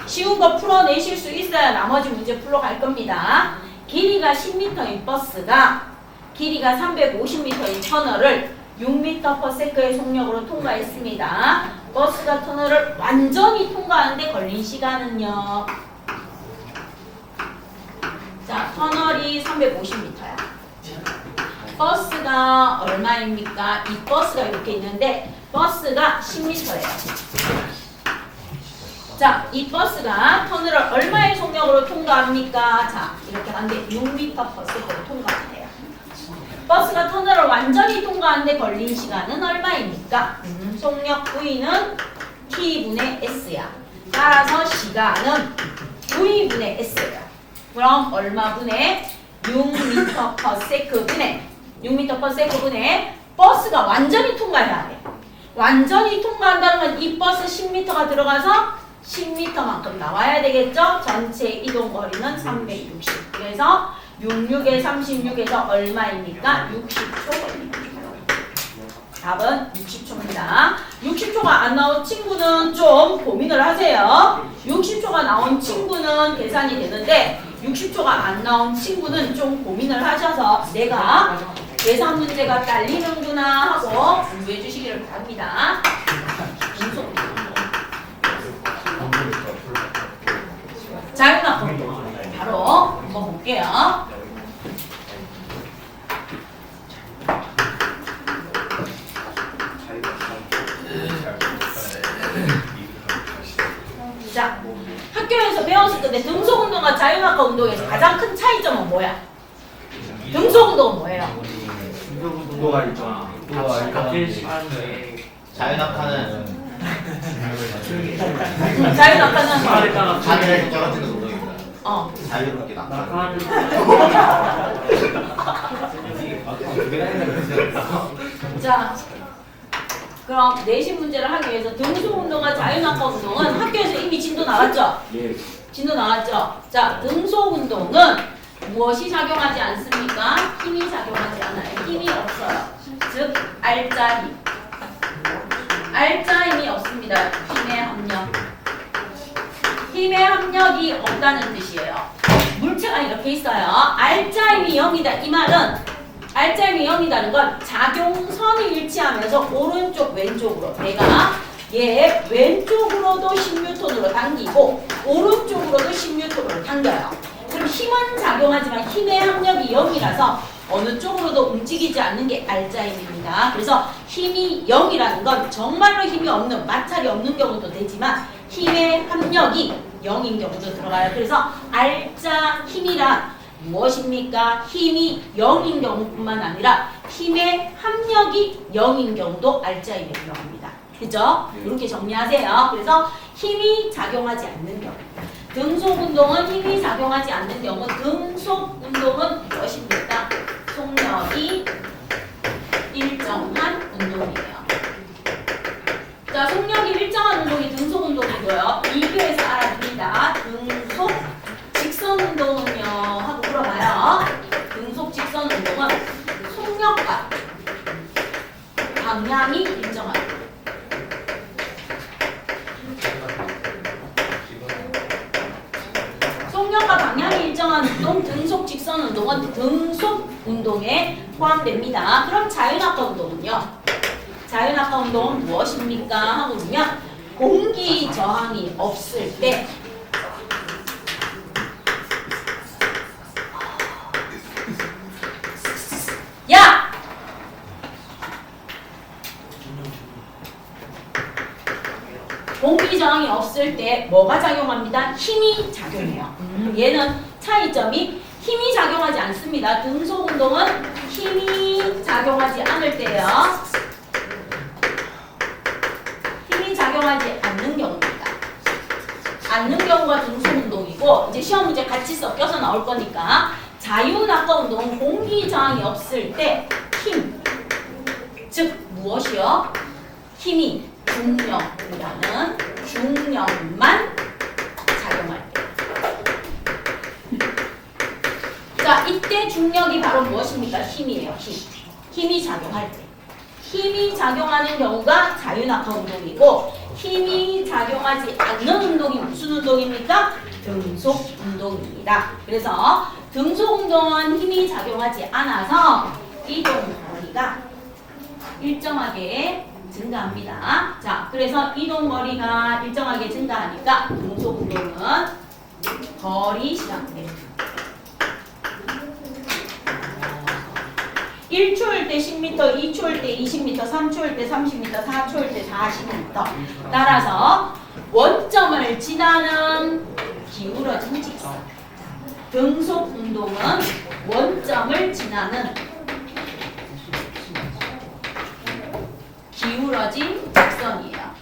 Speaker 1: 쉬운 거 풀어내실 수 있어야 나머지 문제 풀러 갈 겁니다. 길이가 10m인 버스가 길이가 350m인 터널을 6m/s의 속력으로 통과했습니다. 버스가 터널을 완전히 통과하는데 걸린 시간은요. 자, 터널이 350m야. 버스가 얼마입니까? 이 버스가 이렇게 있는데 버스가 10m예요. 자, 이 버스가 터널을 얼마의 속력으로 통과합니까? 자, 이렇게 하는데 6m/s로 통과해요. 버스가 터널을 완전히 통과하는데 걸린 시간은 얼마입니까? 속력 V는 T분의 S야. 따라서 시간은 V분의 S야. 그럼 얼마 분의 6m/s 분의 6m/s 분의 버스가 완전히 통과해야 돼. 완전히 통과한다는 건 이 버스 10m가 들어가서 10m만큼 나와야 되겠죠? 전체 이동거리는 360. 그래서 66에 36에서 얼마입니까? 60초 걸립니다. 답은 60초입니다. 60초가 안 나온 친구는 좀 고민을 하세요. 60초가 나온 친구는 계산이 되는데 60초가 안 나온 친구는 좀 고민을 하셔서 내가 계산 문제가 딸리는구나 하고 공부해 주시기를 바랍니다. 자유낙 바로 한번 볼게요. 자, 학교에서 배웠을 때 등속운동과 자유낙하 운동에서 가장 큰 차이점은 뭐야? 등속운동은 뭐예요?
Speaker 5: 운동화 일정.
Speaker 3: 같은 시간에
Speaker 5: 자유낙하는
Speaker 1: 자유낙하는
Speaker 5: 자기를 떨어지는 운동입니다. 자유롭게 낙하.
Speaker 3: 나가는
Speaker 1: 자, 그럼 내신 문제를 하기 위해서 등속운동과 자유낙하 운동은 학교에서 이미 진도 나왔죠?
Speaker 3: 예.
Speaker 1: 진도 나왔죠? 자, 등속운동은 무엇이 작용하지 않습니까? 힘이 작용하지 않아요. 힘이 없어요. 즉, 알짜 힘. 알짜 힘이 없습니다. 힘의 합력. 힘의 합력이 없다는 뜻이에요. 물체가 이렇게 있어요. 알짜 힘이 0이다. 이 말은 알짜 힘이 0이다는 건 작용선이 일치하면서 오른쪽 왼쪽으로 내가 얘 왼쪽으로도 10N으로 당기고 오른쪽으로도 10N으로 당겨요. 그럼 힘은 작용하지만 힘의 합력이 0이라서 어느 쪽으로도 움직이지 않는 게 알짜 힘입니다. 그래서 힘이 0이라는 건 정말로 힘이 없는, 마찰이 없는 경우도 되지만 힘의 합력이 0인 경우도 들어가요. 그래서 알짜 힘이란 무엇입니까? 힘이 0인 경우뿐만 아니라 힘의 합력이 0인 경우도 알짜 힘에 들어갑니다. 그죠? 이렇게 정리하세요. 그래서 힘이 작용하지 않는 경우. 등속운동은 힘이 작용하지 않는 경우. 등속운동은 무엇입니까? 속력이 일정한 운동이에요. 자, 속력이 일정한 운동이 등속운동이고요. 비교해서 알아둡니다. 등속 직선운동은요 하고 물어봐요. 등속 직선운동은 속력과 방향이 일정하다. 속력과 방향이 일정한 운동, 등속 직선 운동은 등속 운동에 포함됩니다. 그럼 자유낙하 운동은요? 자유낙하 운동은 무엇입니까? 하고 보면 공기 저항이 없을 때 야! 공기 저항이 없을 때 뭐가 작용합니다? 힘이 작용해요. 얘는 차이점이 힘이 작용하지 않습니다. 등속 운동은 힘이 작용하지 않을 때요. 힘이 작용하지 않는 경우입니다. 않는 경우가 등속 운동이고 이제 시험 문제 같이 섞여서 나올 거니까 자유낙하 운동은 공기 저항이 없을 때 힘, 즉 무엇이요? 힘이 중력이라는 중력만 작용할 때. 자, 이때 중력이 바로 무엇입니까? 힘이에요. 힘. 힘이 작용할 때. 힘이 작용하는 경우가 자유낙하 운동이고 힘이 작용하지 않는 운동이 무슨 운동입니까? 등속 운동입니다. 그래서 등속 운동은 힘이 작용하지 않아서 이동 거리가 일정하게 증가합니다. 자, 그래서 이동 거리가 일정하게 증가하니까 등속 운동은 거리 시간대. 1초일 때 10m, 2초일 때 20m, 3초일 때 30m, 4초일 때 40m. 따라서 원점을 지나는 기울어진 직선. 등속 운동은 원점을 지나는 기울어진 직선이에요.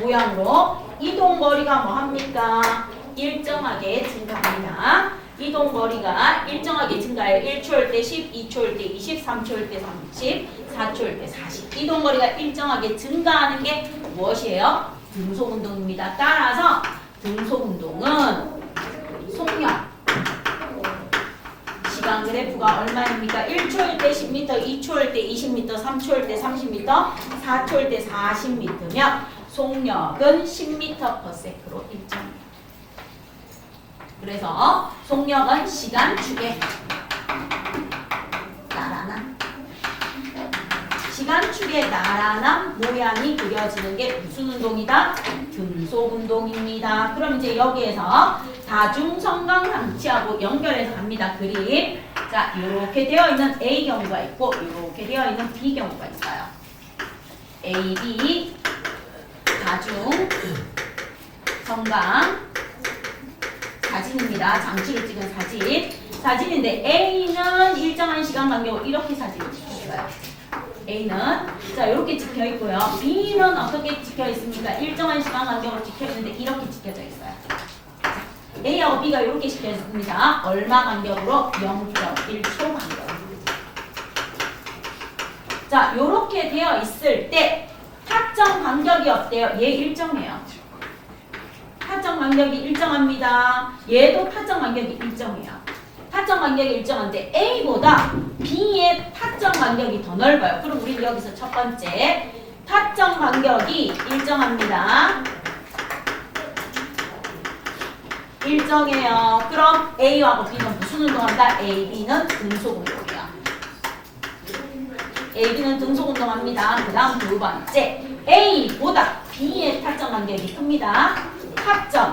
Speaker 1: 모양으로 이동 거리가 뭐 합니까? 일정하게 증가합니다. 이동 거리가 일정하게 증가해요. 1초일 때 10, 2초일 때 20, 3초일 때 30, 4초일 때 40. 이동 거리가 일정하게 증가하는 게 무엇이에요? 등속 운동입니다. 따라서 등속 운동은 속력 시간 그래프가 얼마입니까? 1초일 때 10m, 2초일 때 20m, 3초일 때 30m, 4초일 때 40m면 속력은 10m/s로 일정합니다. 그래서 속력은 시간축에 나란한 시간축에 나란한 모양이 그려지는 게 무슨 운동이다? 등속 운동입니다. 그럼 이제 여기에서 다중성강 장치하고 연결해서 갑니다. 그림. 자, 이렇게 되어 있는 A 경우가 있고 이렇게 되어 있는 B 경우가 있어요. A, B 다중성강 사진입니다. 장치를 찍은 사진인데 A는 일정한 시간 간격으로 이렇게 사진을 찍혔어요. A는 자 이렇게 찍혀 있고요. B는 어떻게 찍혀 있습니까? 일정한 시간 간격으로 찍혀 있는데 이렇게 찍혀져 있어요. A하고 B가 이렇게 찍혀 있습니다. 얼마 간격으로? 0.1초 간격. 자 이렇게 되어 있을 때 타점 간격이 어때요? 얘 일정해요. 타점 간격이 일정합니다. 얘도 타점 간격이 일정해요. 타점 간격이 일정한데 A보다 B의 타점 간격이 더 넓어요. 그럼 우리 여기서 첫 번째 타점 간격이 일정합니다. 일정해요. 그럼 A하고 B는 무슨 운동한다? A, B는 등속 운동이야. A, B는 등속 운동합니다. 그 다음 두 번째 A보다 B의 타점 간격이 큽니다. 타점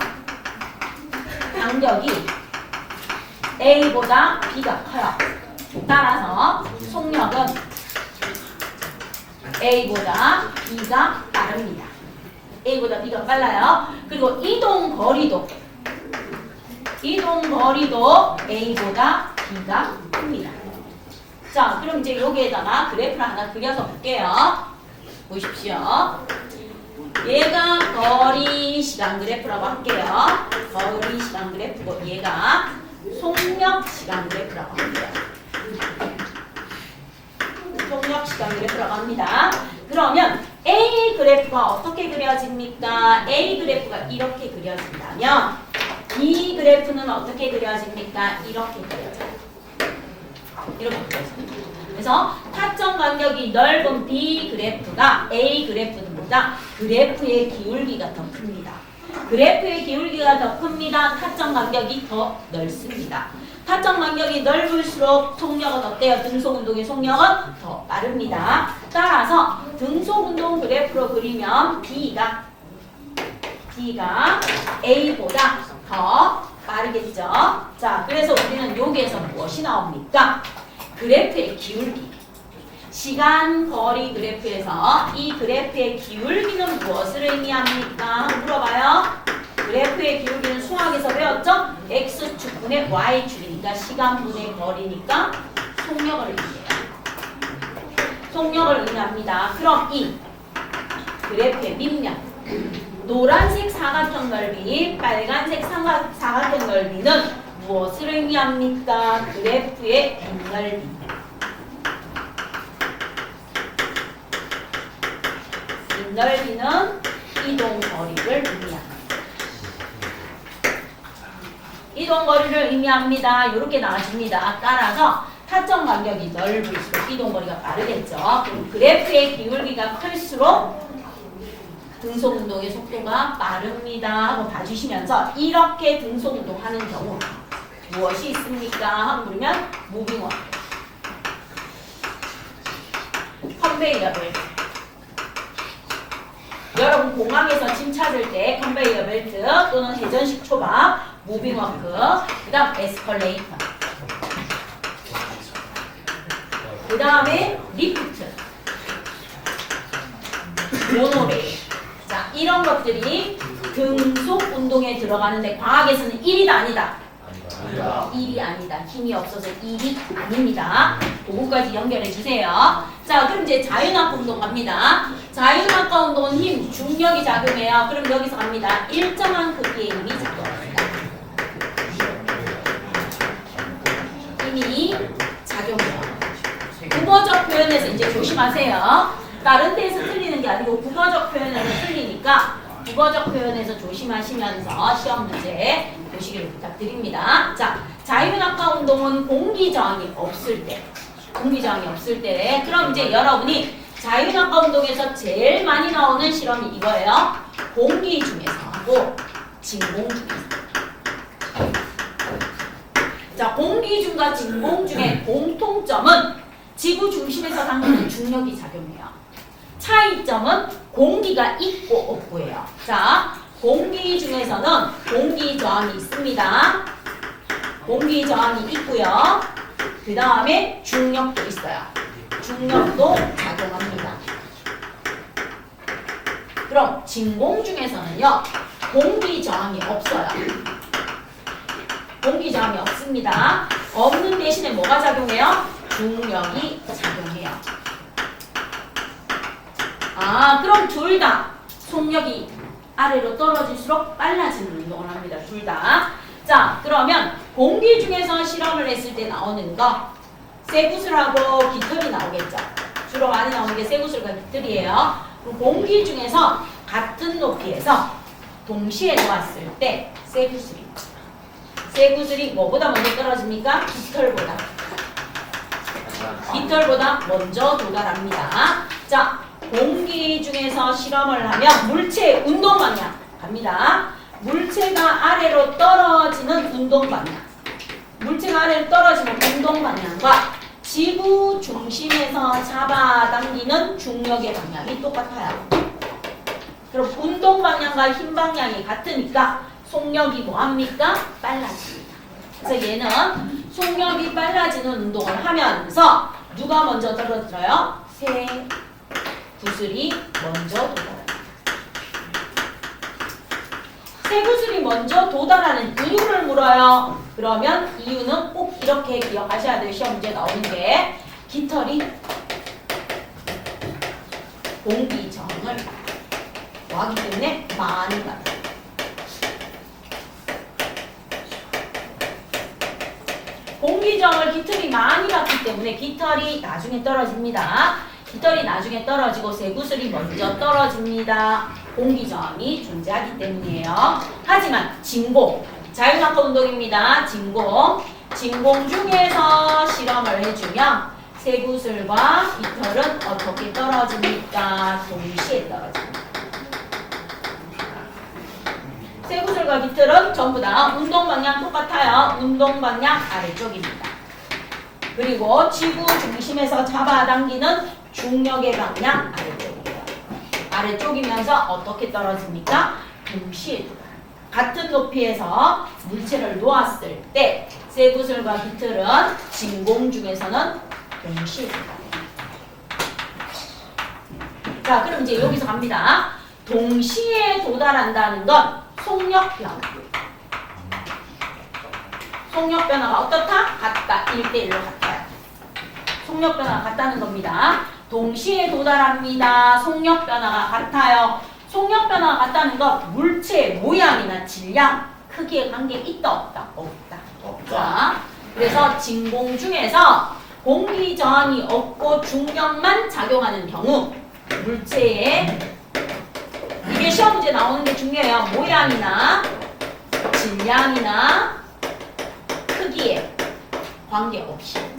Speaker 1: 간격이 A보다 B가 커요. 따라서 속력은 A보다 B가 빠릅니다. A보다 B가 빨라요. 그리고 이동 거리도 A보다 B가 큽니다. 자, 그럼 이제 여기에다가 그래프를 하나 그려서 볼게요. 보십시오. 얘가 거리 시간 그래프라고 할게요. 거리 시간 그래프고 얘가 속력 시간 그래프라고 할게요. 속력 시간 그래프라고 합니다. 그러면 A 그래프가 어떻게 그려집니까? A 그래프가 이렇게 그려진다면 B 그래프는 어떻게 그려집니까? 이렇게 그려져요. 이렇게 그려집니다. 그래서 타점 간격이 넓은 B 그래프가 A 그래프보다 그래프의 기울기가 더 큽니다. 그래프의 기울기가 더 큽니다. 타점 간격이 더 넓습니다. 타점 간격이 넓을수록 속력은 어때요? 등속운동의 속력은 더 빠릅니다. 따라서 등속운동 그래프로 그리면 B가 A보다 더 빠르겠죠? 자, 그래서 우리는 여기에서 무엇이 나옵니까? 그래프의 기울기. 시간, 거리 그래프에서 이 그래프의 기울기는 무엇을 의미합니까? 한번 물어봐요. 그래프의 기울기는 수학에서 배웠죠? X축분의 Y축이니까 시간분의 거리니까 속력을 의미해요. 속력을 의미합니다. 그럼 이 그래프의 밑면 노란색 사각형 넓이, 빨간색 사각형 넓이는 무엇을 의미합니까? 그래프의 빗넓이. 빗넓이는 이동거리를 의미합니다. 이동거리를 의미합니다. 이렇게 나와줍니다. 따라서 타점 간격이 넓을수록 이동거리가 빠르겠죠. 그럼 그래프의 기울기가 클수록 등속운동의 속도가 빠릅니다 하고 봐주시면서 이렇게 등속운동 하는 경우 무엇이 있습니까? 하고 물으면 무빙원, 컨베이어 벨트. 여러분 공항에서 짐 찾을 때 컨베이어 벨트 또는 회전식 초밥, 무빙워크, 그 다음 에스컬레이터, 그 다음에 리프트, 모노레일. 자, 이런 것들이 등속 운동에 들어가는데 과학에서는 1이다 아니다? 1이 아니다. 힘이 없어서 1이 아닙니다. 그거까지 연결해 주세요. 자, 그럼 이제 자유낙하 운동 갑니다. 자유낙하 운동은 힘, 중력이 작용해요. 그럼 여기서 갑니다. 일정한 크기의 힘이 작용합니다. 이미 작용해요. 국어적 표현에서 이제 조심하세요. 다른 데에서 틀리는 게 아니고 국어적 표현에서 틀리니까 국어적 표현에서 조심하시면서 시험 문제 보시기를 부탁드립니다. 자, 자유낙하 운동은 공기 저항이 없을 때, 그럼 이제 여러분이 자유낙하 운동에서 제일 많이 나오는 실험이 이거예요. 공기 중에서 하고 진공 중에서. 자, 공기 중과 진공 중의 공통점은 지구 중심에서 당기는 중력이 작용해요. 차이점은 공기가 있고 없고예요. 자, 공기 중에서는 공기 저항이 있습니다. 공기 저항이 있고요. 그 다음에 중력도 있어요. 중력도 작용합니다. 그럼 진공 중에서는요, 공기 저항이 없어요. 공기 저항이 없습니다. 없는 대신에 뭐가 작용해요? 중력이 작용해요. 아, 그럼 둘 다 속력이 아래로 떨어질수록 빨라지는 운동을 합니다. 둘 다. 자, 그러면 공기 중에서 실험을 했을 때 나오는 거 쇠구슬하고 깃털이 나오겠죠. 주로 많이 나오는 게 쇠구슬과 깃털이에요. 그럼 공기 중에서 같은 높이에서 동시에 놓았을 때 쇠구슬이 뭐보다 먼저 떨어집니까? 깃털보다 먼저 도달합니다. 자, 공기 중에서 실험을 하면 물체의 운동 방향 갑니다. 물체가 아래로 떨어지는 운동 방향. 물체가 아래로 떨어지는 운동 방향과 지구 중심에서 잡아당기는 중력의 방향이 똑같아요. 그럼 운동 방향과 힘 방향이 같으니까 속력이 뭐합니까? 빨라집니다. 그래서 얘는 속력이 빨라지는 운동을 하면서 누가 먼저 떨어져요? 쇠구슬이 먼저 도달합니다. 쇠구슬이 먼저 도달하는 이유를 물어요. 그러면 이유는 꼭 이렇게 기억하셔야 돼요. 시험 문제 나오는 게 깃털이 공기 저항을 하기 때문에 많이 가요. 공기 저항을 깃털이 많이 받기 때문에 깃털이 나중에 떨어집니다. 깃털이 나중에 떨어지고 쇠구슬이 먼저 떨어집니다. 공기 저항이 존재하기 때문이에요. 하지만 진공, 자유낙하 운동입니다. 진공 중에서 실험을 해주면 쇠구슬과 깃털은 어떻게 떨어집니까? 동시에 떨어집니다. 쇠구슬과 깃털은 전부 다 운동 방향 똑같아요. 운동 방향 아래쪽입니다. 그리고 지구 중심에서 잡아당기는 중력의 방향 아래쪽이에요. 아래쪽이면서 어떻게 떨어집니까? 동시에 도달합니다. 같은 높이에서 물체를 놓았을 때 쇠구슬과 깃털은 진공 중에서는 동시에 도달해요. 자, 그럼 이제 여기서 갑니다. 동시에 도달한다는 건 속력 변화. 속력 변화가 어떻다? 같다. 1대1로 같아요. 속력 변화가 같다는 겁니다. 동시에 도달합니다. 속력 변화가 같아요. 속력 변화가 같다는 건 물체의 모양이나 질량, 크기에 관계 있다 없다? 없다. 그래서 진공 중에서 공기 저항이 없고 중력만 작용하는 경우 물체의 이게 시험 문제 나오는 게 중요해요. 모양이나 질량이나 크기에 관계없습니다.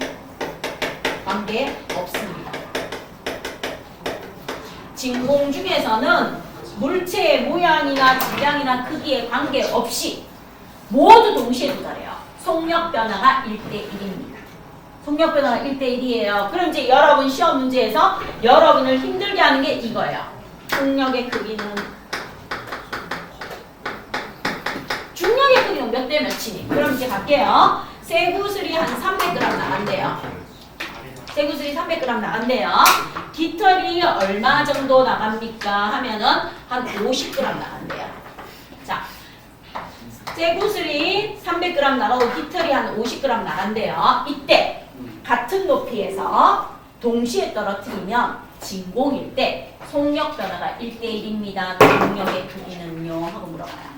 Speaker 1: 진공 중에서는 물체의 모양이나 질량이나 크기에 관계없이 모두 동시에 도달해요. 속력 변화가 1대1입니다. 속력 변화가 1대1이에요. 그럼 이제 여러분 시험 문제에서 여러분을 힘들게 하는 게 이거예요. 속력의 크기는 중력의 크기는 몇 대 몇이니? 그럼 이제 갈게요. 쇠구슬이 한 300g 나간대요. 쇠구슬이 300g 나간대요. 깃털이 얼마 정도 나갑니까? 하면은 한 50g 나간대요. 자, 쇠구슬이 300g 나가고 깃털이 한 50g 나간대요. 이때 같은 높이에서 동시에 떨어뜨리면 진공일 때 속력 변화가 1대1입니다. 중력의 크기는요? 하고 물어봐요.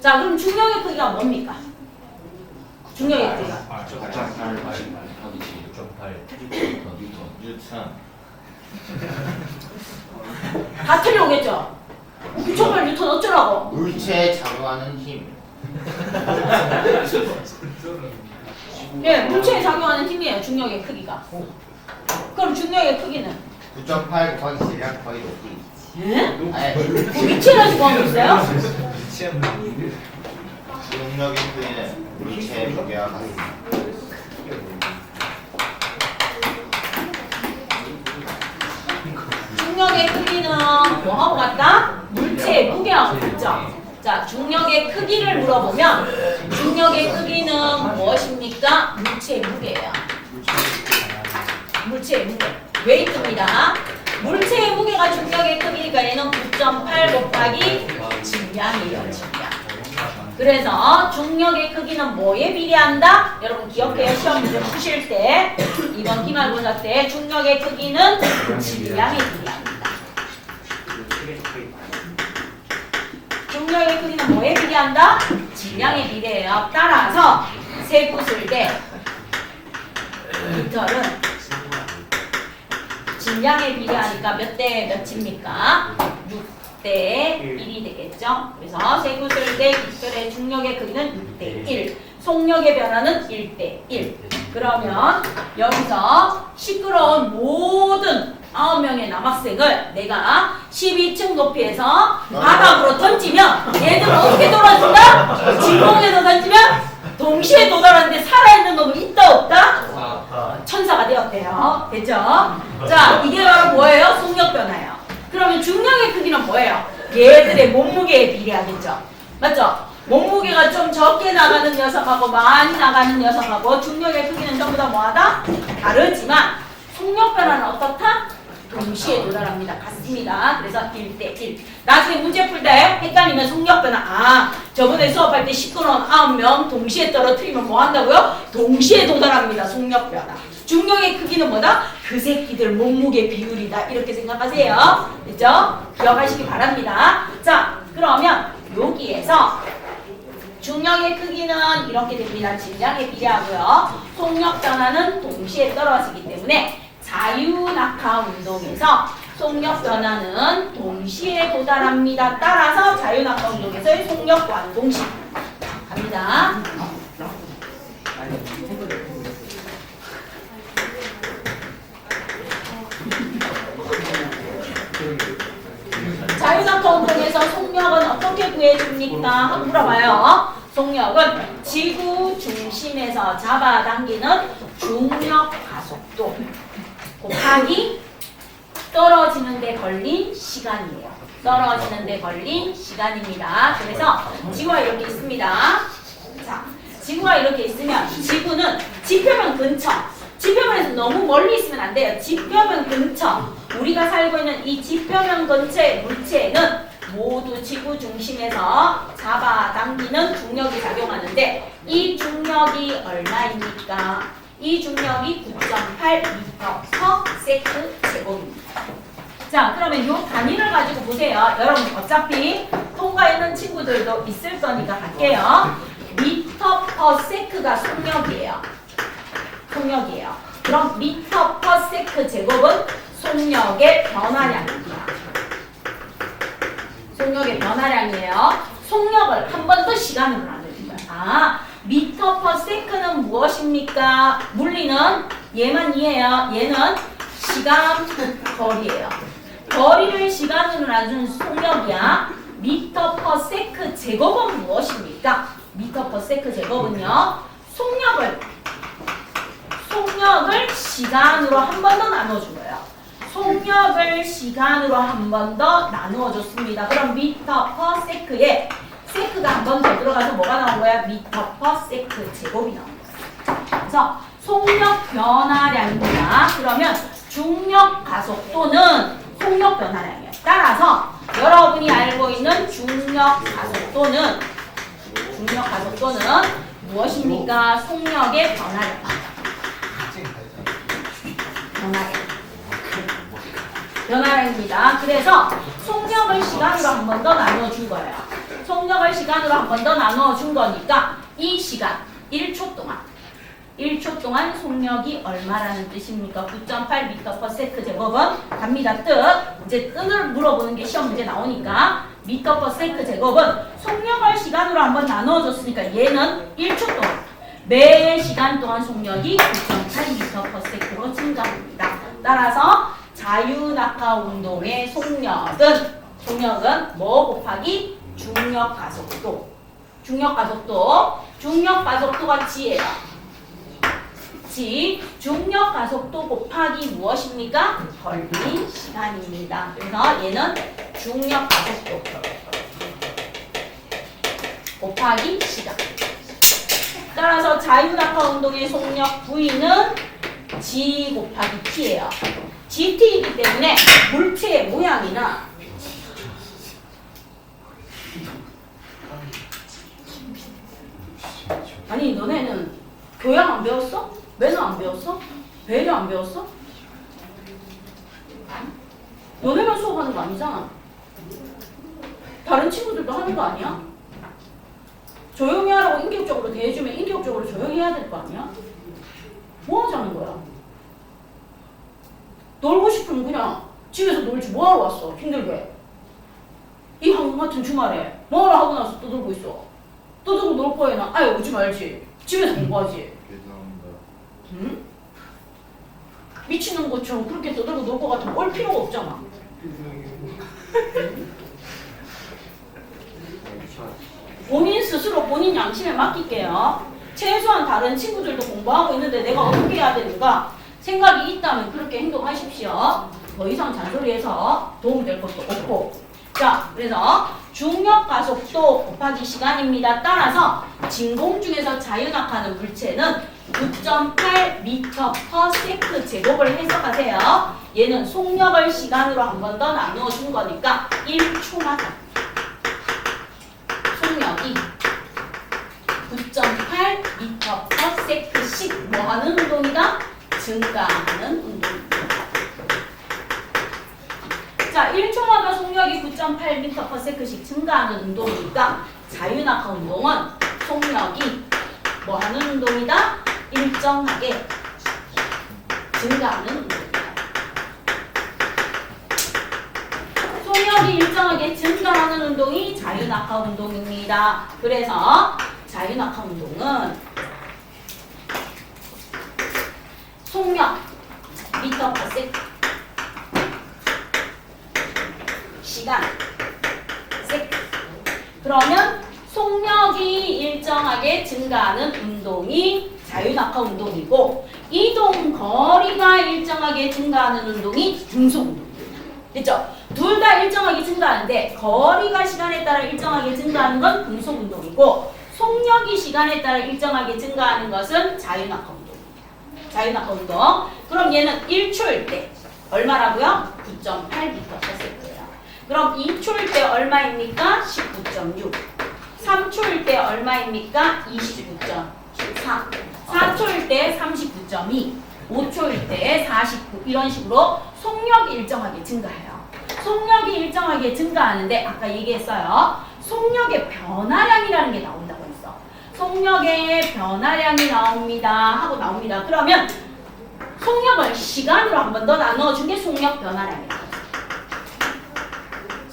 Speaker 1: 자, 그럼 중력의 크기가 뭡니까? 중력의 크기가.
Speaker 5: 6.8
Speaker 1: 다 틀려오겠죠? 9.8 뉴턴 어쩌라고?
Speaker 5: 물체에 작용하는 힘.
Speaker 1: 예, 물체에 작용하는 힘이에요. 중력의 크기가. 그럼 중력의 크기는?
Speaker 5: 9.8 곱하기 질량 거의 높이.
Speaker 1: 예?
Speaker 5: 아니,
Speaker 1: 그 미치를 구하고 있어요?
Speaker 5: 중력의 크기는 물체의 무게와 같습니다.
Speaker 1: 중력의 크기는 뭐하고 같다? 물체의 무게하고 같죠? 자, 중력의 크기를 물어보면 중력의 크기는 무엇입니까? 물체의 무게예요. 물체의 무게. 웨이트입니다. 물체의 무게가 중력의 크기니까 얘는 9.8 곱하기 질량이에요. 질량. 그래서 중력의 크기는 뭐에 비례한다? 여러분 기억해요. 시험 문제 푸실 때 이번 기말고사 때 중력의 크기는 질량에 비례합니다. 중력의 크기는 뭐에 비례한다? 질량에 비례해요. 따라서 세구슬대 미터는 질량에 비례하니까 몇 대 몇입니까? 6대 1이 되겠죠? 그래서 세구슬대 깃털의 중력의 크기는 6대 1, 속력의 변화는 1대 1. 그러면 여기서 시끄러운 모든 9명의 남학생을 내가 12층 높이에서 바닥으로 던지면 얘들은 어떻게 돌아준다? 진공에서 던지면 동시에 도달하는데 살아있는 놈은 있다 없다? 천사가 되었대요. 됐죠? 자, 이게 바로 뭐예요? 속력 변화예요. 그러면 중력의 크기는 뭐예요? 얘들의 몸무게에 비례하겠죠? 맞죠? 몸무게가 좀 적게 나가는 녀석하고 많이 나가는 녀석하고 중력의 크기는 전부 다 뭐하다? 다르지만 속력 변화는 어떻다? 동시에 도달합니다. 같습니다. 그래서 1대1. 나중에 문제 풀 때 헷갈리면 속력 변화. 아, 저번에 수업할 때 시끄러운 9명 동시에 떨어뜨리면 뭐 한다고요? 동시에 도달합니다. 속력 변화. 중력의 크기는 뭐다? 그 새끼들 몸무게 비율이다. 이렇게 생각하세요. 됐죠? 기억하시기 바랍니다. 자, 그러면 여기에서 중력의 크기는 이렇게 됩니다. 질량에 비례하고요. 속력 변화는 동시에 떨어지기 때문에 자유낙하 운동에서 속력 변화는 동시에 도달합니다. 따라서 자유낙하 운동에서의 속력 완동식 갑니다. 자유낙하 운동에서 속력은 어떻게 구해줍니까? 한번 물어봐요. 속력은 지구 중심에서 잡아당기는 중력 가속도 곱하기 떨어지는 데 걸린 시간이에요. 떨어지는 데 걸린 시간입니다. 그래서 지구가 이렇게 있습니다. 자, 지구가 이렇게 있으면 지구는 지표면 근처. 지표면에서 너무 멀리 있으면 안 돼요. 지표면 근처. 우리가 살고 있는 이 지표면 근처의 물체에는 모두 지구 중심에서 잡아당기는 중력이 작용하는데 이 중력이 얼마입니까? 이 중력이 9.8m/s 제곱입니다. 자, 그러면 이 단위를 가지고 보세요. 여러분 어차피 통과했는 친구들도 있을 거니까 갈게요. m/s가 속력이에요. 속력이에요. 그럼 m/s 제곱은 속력의 변화량입니다. 속력의 변화량이에요. 속력을 한 번 더 시간으로 나눠준 거예요. 아, m/s는 무엇입니까? 물리는 얘만 이해해요. 얘는 시간, 거리예요. 거리를 시간으로 나눈 속력이야. m/s 제곱은 무엇입니까? m/s 제곱은요. 속력을 시간으로 한 번 더 나눠준 거예요. 속력을 시간으로 한 번 더 나누어 줬습니다. 그럼 m/s에 세크가 한 번 더 들어가서 뭐가 나온 거야? m/s 제곱이 나온 거야. 그래서 속력 변화량입니다. 그러면 중력 가속도는 속력 변화량이에요. 따라서 여러분이 알고 있는 중력 가속도는 무엇입니까? 속력의 변화량입니다. 변화량입니다. 그래서 속력을 시간으로 한 번 더 나누어 준 거예요. 속력을 시간으로 한 번 더 나누어 준 거니까 이 시간, 1초 동안 1초 동안 속력이 얼마라는 뜻입니까? 9.8m/s 제곱은 갑니다. 뜻. 이제 뜻을 물어보는 게 시험 문제 나오니까 m/s 제곱은 속력을 시간으로 한번 나누어줬으니까 얘는 1초 동안 매 시간 동안 속력이 9.8m/s로 증가합니다. 따라서 자유낙하 운동의 속력은 뭐 곱하기 중력 가속도. 중력 가속도가 g예요. 중력 가속도 곱하기 무엇입니까? 걸린 시간입니다. 그래서 얘는 중력 가속도 곱하기 시간. 따라서 자유낙하 운동의 속력 V는 G 곱하기 T예요. GT이기 때문에 물체의 모양이나 아니 너네는 교양 안 배웠어? 매너 안 배웠어? 배려 안 배웠어? 너네만 수업하는 거 아니잖아. 다른 친구들도 하는 거 아니야? 조용히 하라고 인격적으로 대해주면 인격적으로 조용히 해야 될 거 아니야? 뭐 하자는 거야? 놀고 싶으면 그냥 집에서 놀지 뭐하러 왔어? 힘들게. 이 한국 같은 주말에 뭐하러 하고 나서 떠들고 있어? 떠들고 놀 거에는 아예 오지 말지. 집에서 공부하지.
Speaker 5: 죄송합니다.
Speaker 1: 응? 미치는 것처럼 그렇게 떠들고 놀 것 같으면 올 필요가 없잖아. 본인 스스로 본인 양심에 맡길게요. 최소한 다른 친구들도 공부하고 있는데 내가 어떻게 해야 되는가 생각이 있다면 그렇게 행동하십시오. 더 이상 잔소리해서 도움될 것도 없고. 자, 그래서 중력 가속도 곱하기 시간입니다. 따라서 진공 중에서 자유낙하는 물체는 9.8m/s 제곱을 해석하세요. 얘는 속력을 시간으로 한 번 더 나누어 준 거니까 1초마다 속력이 9.8m/s씩 뭐 하는 운동이다? 증가하는 운동입니다. 자, 1초마다 속력이 9.8m/s씩 증가하는 운동이니까 자유낙하 운동은 속력이 뭐 하는 운동이다? 일정하게 증가하는 운동입니다. 속력이 일정하게 증가하는 운동이 자유낙하 운동입니다. 그래서 자유낙하 운동은 속력 m/s 시간 세컨. 그러면 속력이 일정하게 증가하는 운동이 자유낙하 운동이고 이동 거리가 일정하게 증가하는 운동이 등속 운동입니다. 됐죠? 둘 다 일정하게 증가하는데 거리가 시간에 따라 일정하게 증가하는 건 등속 운동이고 속력이 시간에 따라 일정하게 증가하는 것은 자유낙하 운동입니다. 자유낙하 운동. 그럼 얘는 1초일 때 얼마라고요? 9.8m/s예요. 그럼 2초일 때 얼마입니까? 19.6. 3초일 때 얼마입니까? 29.4. 4초일 때 39.2. 5초일 때 49. 이런 식으로 속력이 일정하게 증가해요. 속력이 일정하게 증가하는데 아까 얘기했어요. 속력의 변화량이라는 게 나온다고 했어. 속력의 변화량이 나옵니다. 그러면 속력을 시간으로 한 번 더 나누어준 게 속력 변화량이에요.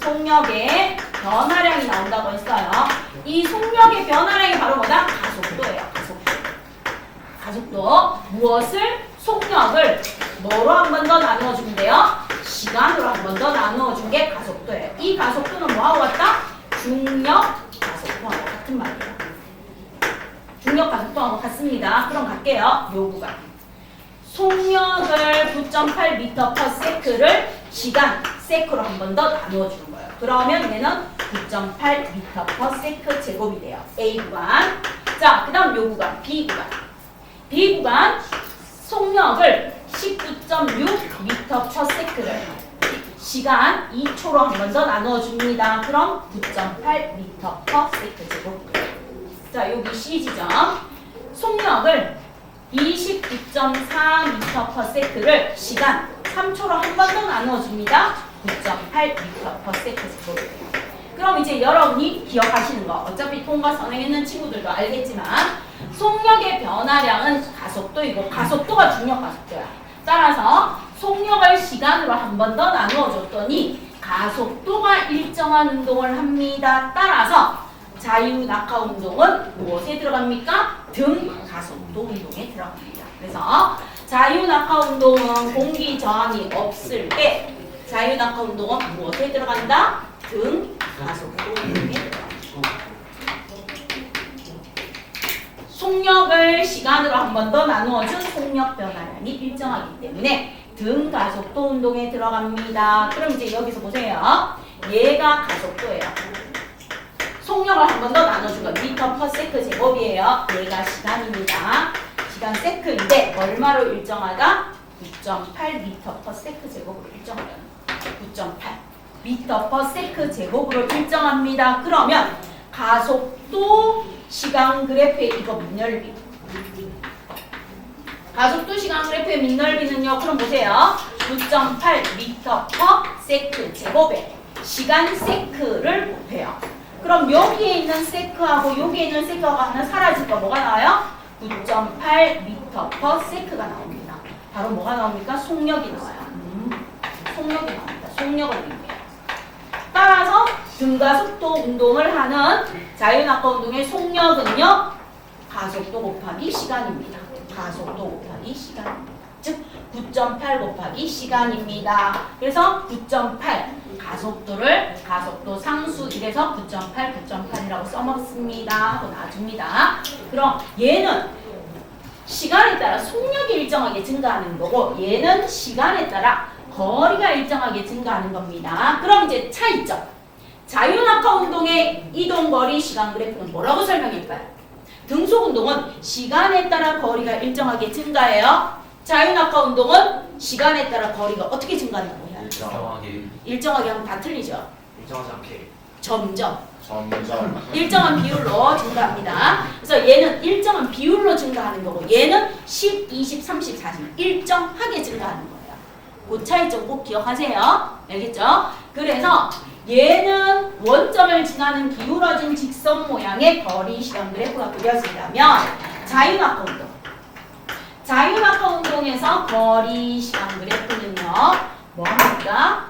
Speaker 1: 속력의 변화량이 나온다고 했어요. 이 속력의 변화량이 바로 뭐다? 가속도예요. 가속도. 무엇을? 속력을 뭐로 한 번 더 나누어 주면 돼요? 시간으로 한 번 더 나누어 준 게 가속도예요. 이 가속도는 뭐하고 같다? 중력 가속도하고 같은 말이에요. 중력 가속도하고 같습니다. 그럼 갈게요. 요 구간. 속력을 9.8m/s를 시간 세크로 한 번 더 나누어 주는 거예요. 그러면 얘는 9.8m/s 제곱이 돼요. A 구간. 자, 그 다음 요 구간. B 구간. B 구간 속력을 19.6m/s를 시간 2초로 한 번 더 나누어 줍니다. 그럼 9.8m/s 제곱이에요. 자, 여기 C 지점. 속력을 29.4m/s를 시간 3초로 한 번 더 나누어 줍니다. 9.8m/s 제곱이에요. 그럼 이제 여러분이 기억하시는 거 어차피 통과 선행했는 친구들도 알겠지만 속력의 변화량은 가속도이고 가속도가 중력 가속도야. 따라서 속력을 시간으로 한 번 더 나누어 줬더니 가속도가 일정한 운동을 합니다. 따라서 자유 낙하 운동은 무엇에 들어갑니까? 등 가속도 운동에 들어갑니다. 그래서 자유 낙하 운동은 공기 저항이 없을 때 자유 낙하 운동은 무엇에 들어간다? 등 가속도 운동에 들어갑니다. 속력을 시간으로 한 번 더 나누어준 속력 변화량이 일정하기 때문에 등 가속도 운동에 들어갑니다. 그럼 이제 여기서 보세요. 얘가 가속도예요. 속력을 한 번 더 나눠준 건 미터 퍼 세크 제곱이에요. 얘가 시간입니다. 시간 세크인데 얼마로 일정하다? 9.8 미터 퍼 세크 제곱으로 일정하다. 9.8 미터 퍼 세크 제곱으로 일정합니다. 그러면 가속도 시간 그래프의 이거 밑넓이. 가속도 시간 그래프의 밑넓이는요. 그럼 보세요. 9.8 미터 퍼 세크 제곱에 시간 세크를 곱해요. 그럼 여기에 있는 세크하고 여기에 있는 세크하고 하나 사라질까 뭐가 나와요? 9.8 미터 퍼 세크가 나옵니다. 바로 뭐가 나옵니까? 속력이 나와요. 속력이 나옵니다. 속력을 의미해요. 따라서 등가속도 운동을 하는 자유낙하 운동의 속력은요. 가속도 곱하기 시간입니다. 가속도 곱하기 시간입니다. 즉 9.8 곱하기 시간입니다. 그래서 9.8 가속도를 가속도 상수 이래서 9.8이라고 써먹습니다. 하고 놔줍니다. 그럼 얘는 시간에 따라 속력이 일정하게 증가하는 거고 얘는 시간에 따라 거리가 일정하게 증가하는 겁니다. 그럼 이제 차이점. 자유낙하 운동의 이동거리 시간 그래프는 뭐라고 설명할까요? 등속 운동은 시간에 따라 거리가 일정하게 증가해요. 자유낙하 운동은 시간에 따라 거리가 어떻게 증가한다고 해요? 일정하게 하면 다 틀리죠.
Speaker 3: 일정하지 않게.
Speaker 1: 점점.
Speaker 5: 점점
Speaker 1: 일정한 비율로 증가합니다. 그래서 얘는 일정한 비율로 증가하는 거고 얘는 10, 20, 30, 40 일정하게 증가하는 거예요. 그 차이점 꼭 기억하세요. 알겠죠? 그래서 얘는 원점을 지나는 기울어진 직선 모양의 거리 시간 그래프가 그려진다면 자유낙하 운동. 자유낙하 운동에서 거리 시간 그래프는요. 뭐합니까?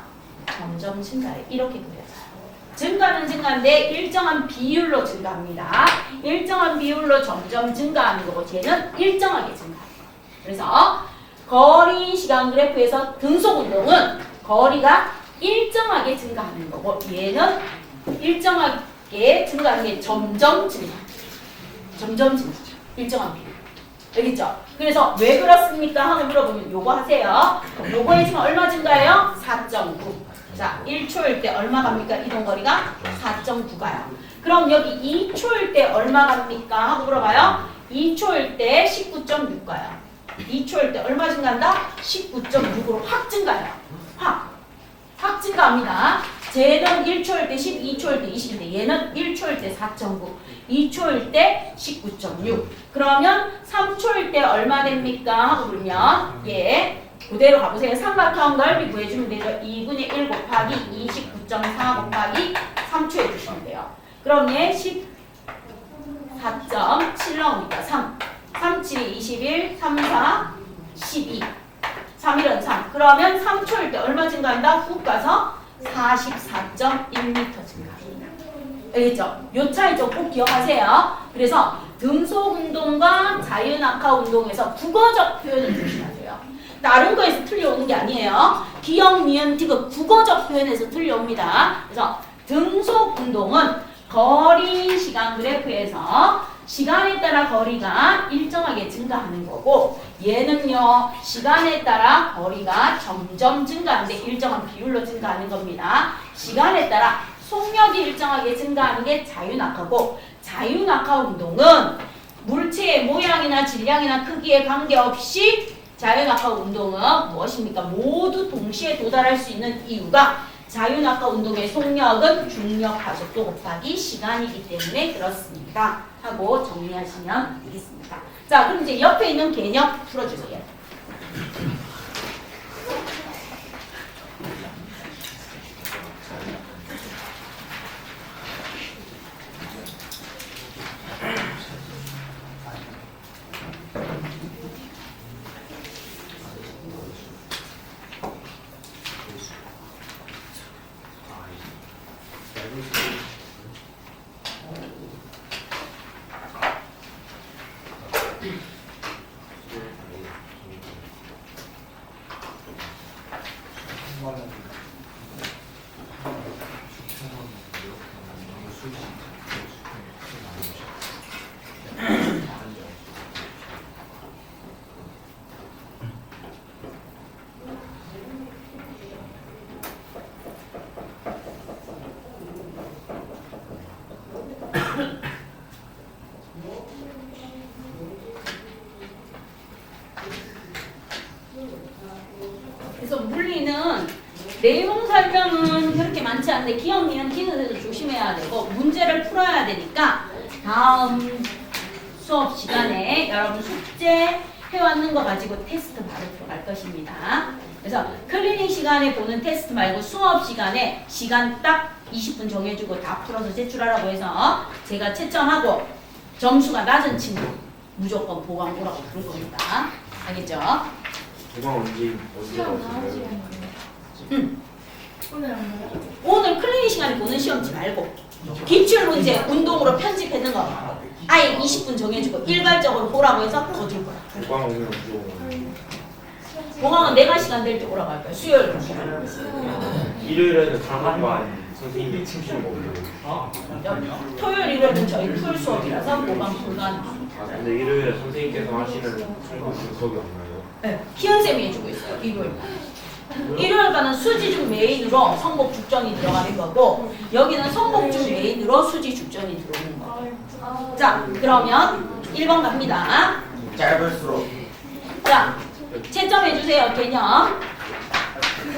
Speaker 1: 점점 증가해. 이렇게 그려져요. 증가는 증가인데 일정한 비율로 증가합니다. 일정한 비율로 점점 증가하는 거고 쟤는 일정하게 증가해요. 그래서 거리 시간 그래프에서 등속 운동은 거리가 일정하게 증가하는 거고 얘는 일정하게 증가하는 게 점점 증가. 점점 증가. 일정한 비율. 알겠죠? 그래서 왜 그렇습니까? 하고 물어보면 요거 하세요. 요거에 지금 얼마 증가해요? 4.9. 자, 1초일 때 얼마 갑니까? 이동거리가 4.9 가요. 그럼 여기 2초일 때 얼마 갑니까? 하고 물어봐요. 2초일 때 19.6 가요. 2초일 때 얼마 증가한다? 19.6으로 확 증가해요. 확 증가합니다. 쟤는 1초일 때 10, 2초일 때 20인데 얘는 1초일 때 4.9, 2초일 때 19.6. 그러면 3초일 때 얼마 됩니까? 하고 물으면 얘 그대로 가보세요. 삼각형 넓이 구해주면 되죠. 2분의 1 곱하기 29.4 곱하기 3초 해주시면 돼요. 그럼 얘 14.7 나오니까 3. 3, 7, 21, 3, 4, 12. 3일은 3. 그러면 3초일 때 얼마 증가한다? 훅 가서 44.1m 증가합니다. 알겠죠? 요 차이점 꼭 기억하세요. 그래서 등속 운동과 자유낙하 운동에서 국어적 표현을 조심하세요. 다른 거에서 틀려오는 게 아니에요. 기역, 미음, 디귿 국어적 표현에서 틀려옵니다. 그래서 등속 운동은 거리 시간 그래프에서 시간에 따라 거리가 일정하게 증가하는 거고 얘는요 시간에 따라 거리가 점점 증가하는데 일정한 비율로 증가하는 겁니다. 시간에 따라 속력이 일정하게 증가하는 게 자유낙하고 자유낙하 운동은 물체의 모양이나 질량이나 크기에 관계없이 자유낙하 운동은 무엇입니까? 모두 동시에 도달할 수 있는 이유가 자유낙하 운동의 속력은 중력 가속도 곱하기 시간이기 때문에 그렇습니다. 하고 정리하시면 되겠습니다. 자, 그럼 이제 옆에 있는 개념 풀어주세요. 그래서 물리는 내용 설명은 그렇게 많지 않은데 기억, 니은, 티는 조심해야 되고 문제를 풀어야 되니까 다음 수업 시간에 여러분 숙제 해왔는 거 가지고 테스트 바로 들어갈 것입니다. 그래서 클리닝 시간에 보는 테스트 말고 수업 시간에 시간 딱 20분 정해주고 다 풀어서 제출하라고 해서 제가 채점하고 점수가 낮은 친구 무조건 보강 오라고 부를 겁니다. 알겠죠?
Speaker 4: 이건 언제
Speaker 1: 응. 오늘 클리닉 시간에 보는 시험지 말고 기출 문제 운동으로 편집했는 거 아예 20분 정해주고 일괄적으로 보라고 해서 더 줄 거야.
Speaker 4: 보강 오면 무조건.
Speaker 1: 보강은 내가 시간 될 때 오라고 할 거야. 수요일.
Speaker 4: 일요일에는 장학반 선생님이 춤추는 거거든요.
Speaker 1: 토요일 일요일은 저희 풀 수업이라서 보강 불가능.
Speaker 4: 근데 일요일에 선생님께서 하시는 참고 주석이 없나요?
Speaker 1: 네, 희은쌤이 해주고 있어요. 일요일. 일요일과는 수지 중 메인으로 성목 죽전이 들어가는 거고 여기는 성목 중 메인으로 수지 죽전이 들어오는 거. 자, 그러면 1번 갑니다.
Speaker 5: 짧을수록
Speaker 1: 자, 채점해주세요. 개념.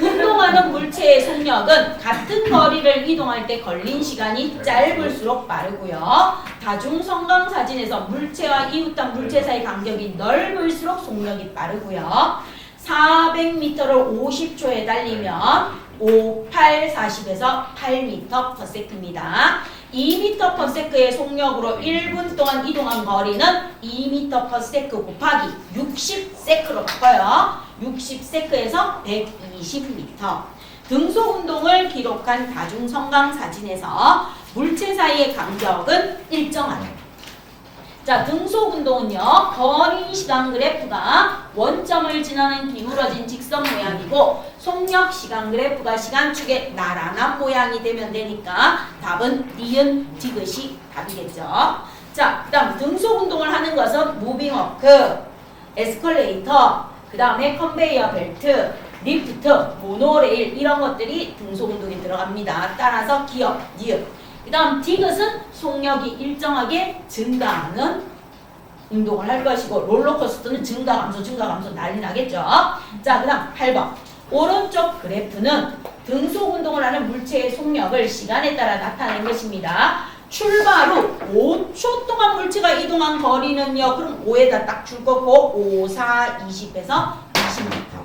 Speaker 1: 운동하는 물체의 속력은 같은 거리를 이동할 때 걸린 시간이 짧을수록 빠르고요. 다중성광사진에서 물체와 이웃단 물체 사이 간격이 넓을수록 속력이 빠르고요. 400m를 50초에 달리면 5, 8, 40에서 8m/s입니다. 2m/s의 속력으로 1분 동안 이동한 거리는 2m/s 곱하기 60s로 바꿔요. 60s에서 120m. 등속 운동을 기록한 다중성광 사진에서 물체 사이의 간격은 일정하다. 자, 등속 운동은요, 거리 시간 그래프가 원점을 지나는 기울어진 직선 모양이고 속력 시간 그래프가 시간축의 나란한 모양이 되면 되니까 답은 니은 디귿이 답이겠죠. 자, 그 다음 등속 운동을 하는 것은 무빙 워크, 에스컬레이터, 그 다음에 컨베이어 벨트, 리프트, 모노레일 이런 것들이 등속 운동에 들어갑니다. 따라서 기억, 니은. 그 다음 디귿은 속력이 일정하게 증가하는 운동을 할 것이고 롤러코스터는 증가 감소 난리 나겠죠. 자, 그 다음 8번 오른쪽 그래프는 등속 운동을 하는 물체의 속력을 시간에 따라 나타낸 것입니다. 출발 후 5초 동안 물체가 이동한 거리는요, 그럼 5에다 딱 줄 거고 5, 4, 20에서 20m.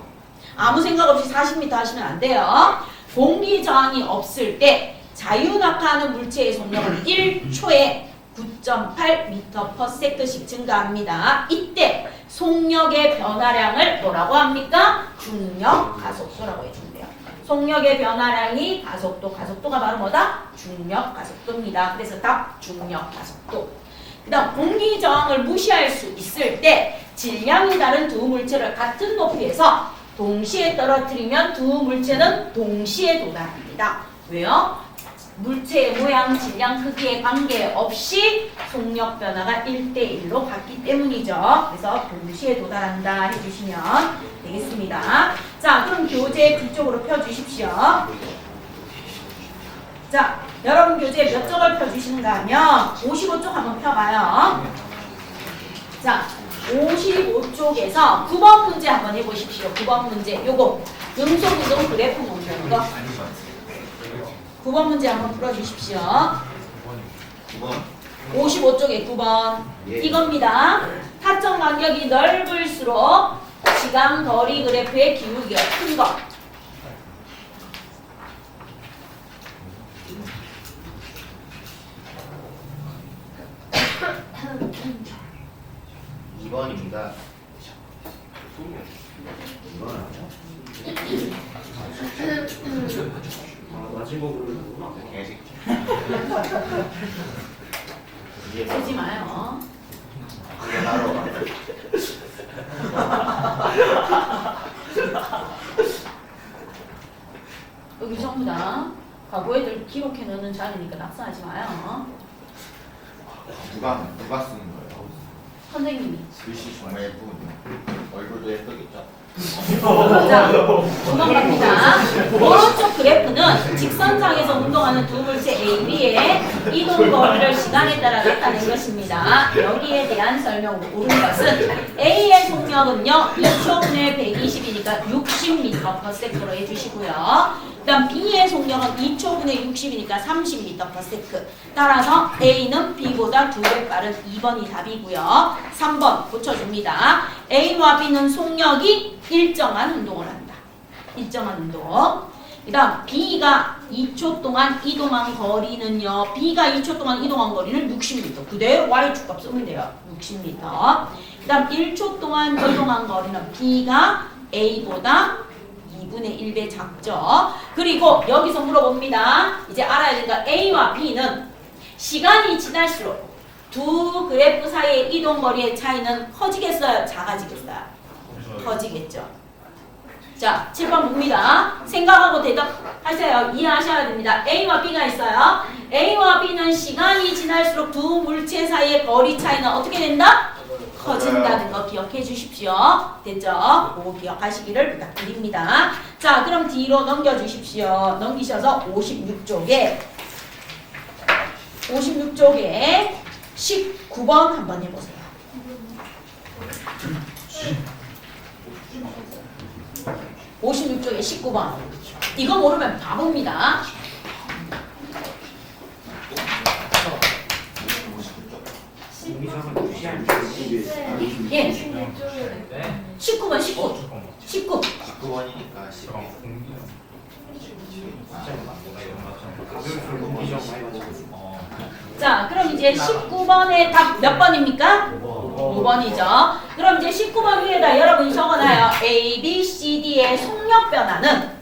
Speaker 1: 아무 생각 없이 40m 하시면 안 돼요. 공기 저항이 없을 때 자유낙하하는 물체의 속력은 1초에 9.8m/s씩 증가합니다. 이때 속력의 변화량을 뭐라고 합니까? 중력 가속도라고 해준대요. 속력의 변화량이 가속도가 바로 뭐다? 중력 가속도입니다. 그래서 답 중력 가속도. 그 다음 공기 저항을 무시할 수 있을 때 질량이 다른 두 물체를 같은 높이에서 동시에 떨어뜨리면 두 물체는 동시에 도달합니다. 왜요? 물체의 모양, 질량, 크기에 관계없이 속력 변화가 1대1로 같기 때문이죠. 그래서 동시에 도달한다 해주시면 되겠습니다. 자, 그럼 교재 뒤쪽으로 펴주십시오. 자, 여러분 교재 몇 쪽을 펴주시는가 하면 55쪽 한번 펴봐요. 자, 55쪽에서 9번 문제 한번 해보십시오. 9번 문제. 요거 등속운동 그래프 놓는 거. 9번 문제 한번 풀어주십시오.
Speaker 5: 9번
Speaker 1: 55쪽에 9번.
Speaker 5: 예.
Speaker 1: 이겁니다. 타점 간격이 넓을수록 시간 거리 그래프의 기울기가 큰 거.
Speaker 5: 2번입니다. 2번 아니야?
Speaker 4: 낮은 거 부르는구나.
Speaker 5: 개새끼.
Speaker 1: 쓰지 마요.
Speaker 5: 그게 바로
Speaker 1: 여기 전부 다 과거 애들 기록해 놓는 자리니까 낙서하지 마요.
Speaker 5: 누가 쓰는 거예요?
Speaker 1: 선생님이.
Speaker 5: 글씨 정말 예쁘군요. 얼굴도 예쁘겠죠?
Speaker 1: 자, 도망갑니다. 오른쪽 그래프는 직선상에서 운동하는 두 물체 A, B의 이동 거리를 시간에 따라 나타낸 것입니다. 여기에 대한 설명으로 옳은 것은 A의 속력은요 2초분의 120이니까 60m/s로 해주시고요. 그 다음 B의 속력은 2초분의 60이니까 30m/s. 따라서 A는 B보다 2배 빠른 2번이 답이고요. 3번 고쳐줍니다. A와 B는 속력이 일정한 운동을 한다. 일정한 운동. 그 다음 B가 2초 동안 이동한 거리는요. B가 2초 동안 이동한 거리는 60m. 그대로 Y축값 쓰면 돼요. 60m. 그 다음 1초 동안 이동한 거리는 B가 A보다 2분의 1배 작죠. 그리고 여기서 물어봅니다. 이제 알아야 되는 건 A와 B는 시간이 지날수록 두 그래프 사이의 이동 거리의 차이는 커지겠어요? 작아지겠어요? 커지겠죠. 자, 7번 봅니다. 생각하고 대답하세요. 이해하셔야 됩니다. A와 B가 있어요. A와 B는 시간이 지날수록 두 물체 사이의 거리 차이는 어떻게 된다? 커진다는 거 기억해 주십시오. 됐죠? 그거 기억하시기를 부탁드립니다. 자, 그럼 뒤로 넘겨 주십시오. 넘기셔서 56쪽에 19번 한번 해보세요. 56쪽에 19번. 이거 모르면 바보입니다. 예. 19번 19.
Speaker 5: 9번이니까 10.
Speaker 1: 자, 그럼 이제 19번의 답 몇 번입니까? 5번이죠. 그럼 이제 19번 위에다 여러분이 적어놔요. A, B, C, D의 속력 변화는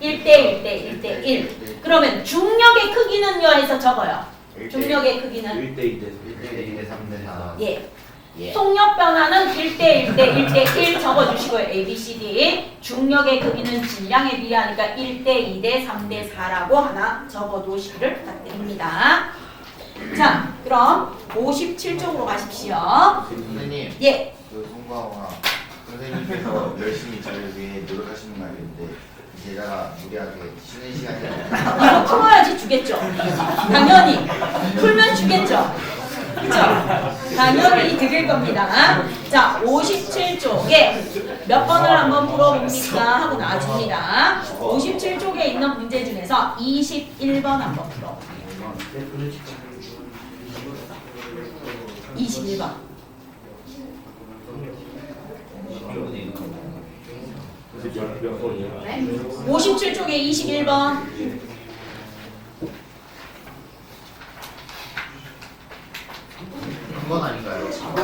Speaker 1: 1대1대1대1. 그러면 중력의 크기는요 해서 적어요. 중력의 크기는
Speaker 4: 1대2대
Speaker 5: 1대 3대 4.
Speaker 1: 예.
Speaker 5: 예.
Speaker 1: 속력 변화는 1대1대1대1 적어주시고요. A, B, C, D. 중력의 크기는 질량에 비례하니까 1대2대 3대 4라고 하나 적어두시기를 부탁드립니다. 자, 그럼 57쪽으로 가십시오.
Speaker 5: 선생님,
Speaker 1: 예.
Speaker 5: 그 송가호가 선생님께서 열심히 저를 위해 노력하시는 거 알겠는데 제자가 무리하게 쉬는 시간이
Speaker 1: 이거 풀어야지 주겠죠. 당연히. 풀면 주겠죠. 그쵸? 당연히 드릴 겁니다. 자, 57쪽에 몇 번을 한번 풀어봅니까? 하고 나와줍니다. 57쪽에 있는 문제 중에서 21번 한번 풀어볼게요. 21번. 57쪽에 21번.
Speaker 5: 3번 아닌가요?
Speaker 4: 3번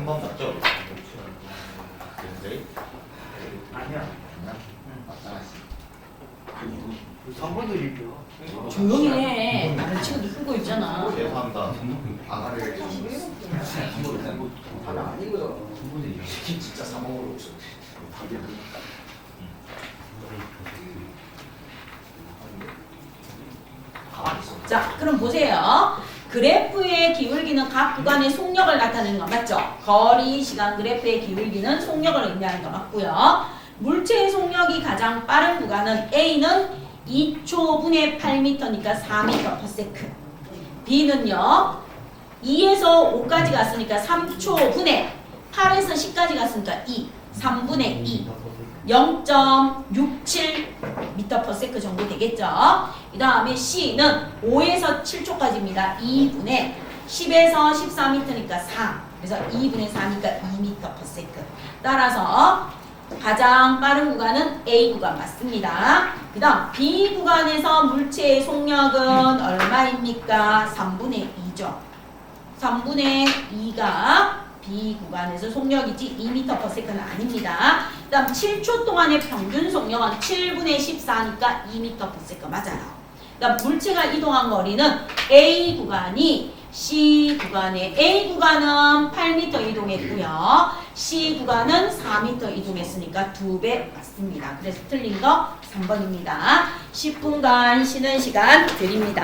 Speaker 4: 맞죠?
Speaker 5: 네?
Speaker 3: 아니야.
Speaker 5: 맞잖아.
Speaker 3: 3번도 일이야.
Speaker 1: 조용히 해. 다른 친구들 풀고 있잖아.
Speaker 5: 죄송합니다. 아가를
Speaker 3: 진짜 3번으로 오셨어. 가만히 있어.
Speaker 1: 자, 그럼 보세요. 그래프의 기울기는 각 구간의 속력을 나타내는 거 맞죠? 거리, 시간 그래프의 기울기는 속력을 의미하는 거 맞고요. 물체의 속력이 가장 빠른 구간은 A는 2초분의 8m니까 4m/s. B는요. 2에서 5까지 갔으니까 3초분의 8에서 10까지 갔으니까 2, 3분의 2. 0.67m/s 정도 되겠죠. 그 다음에 C는 5에서 7초까지입니다. 2분의 10에서 14m니까 4. 그래서 2분의 4니까 2m/s. 따라서 가장 빠른 구간은 A 구간 맞습니다. 그 다음 B 구간에서 물체의 속력은 얼마입니까? 3분의 2죠. 3분의 2가 B 구간에서 속력이지 2m/s는 아닙니다. 그 다음 7초 동안의 평균 속력은 7분의 14니까 2m/s 맞아요. 그 다음 물체가 이동한 거리는 A 구간이 C 구간에 A 구간은 8m 이동했고요. C 구간은 4m 이동했으니까 2배 맞습니다. 그래서 틀린 거 3번입니다. 10분간 쉬는 시간 드립니다.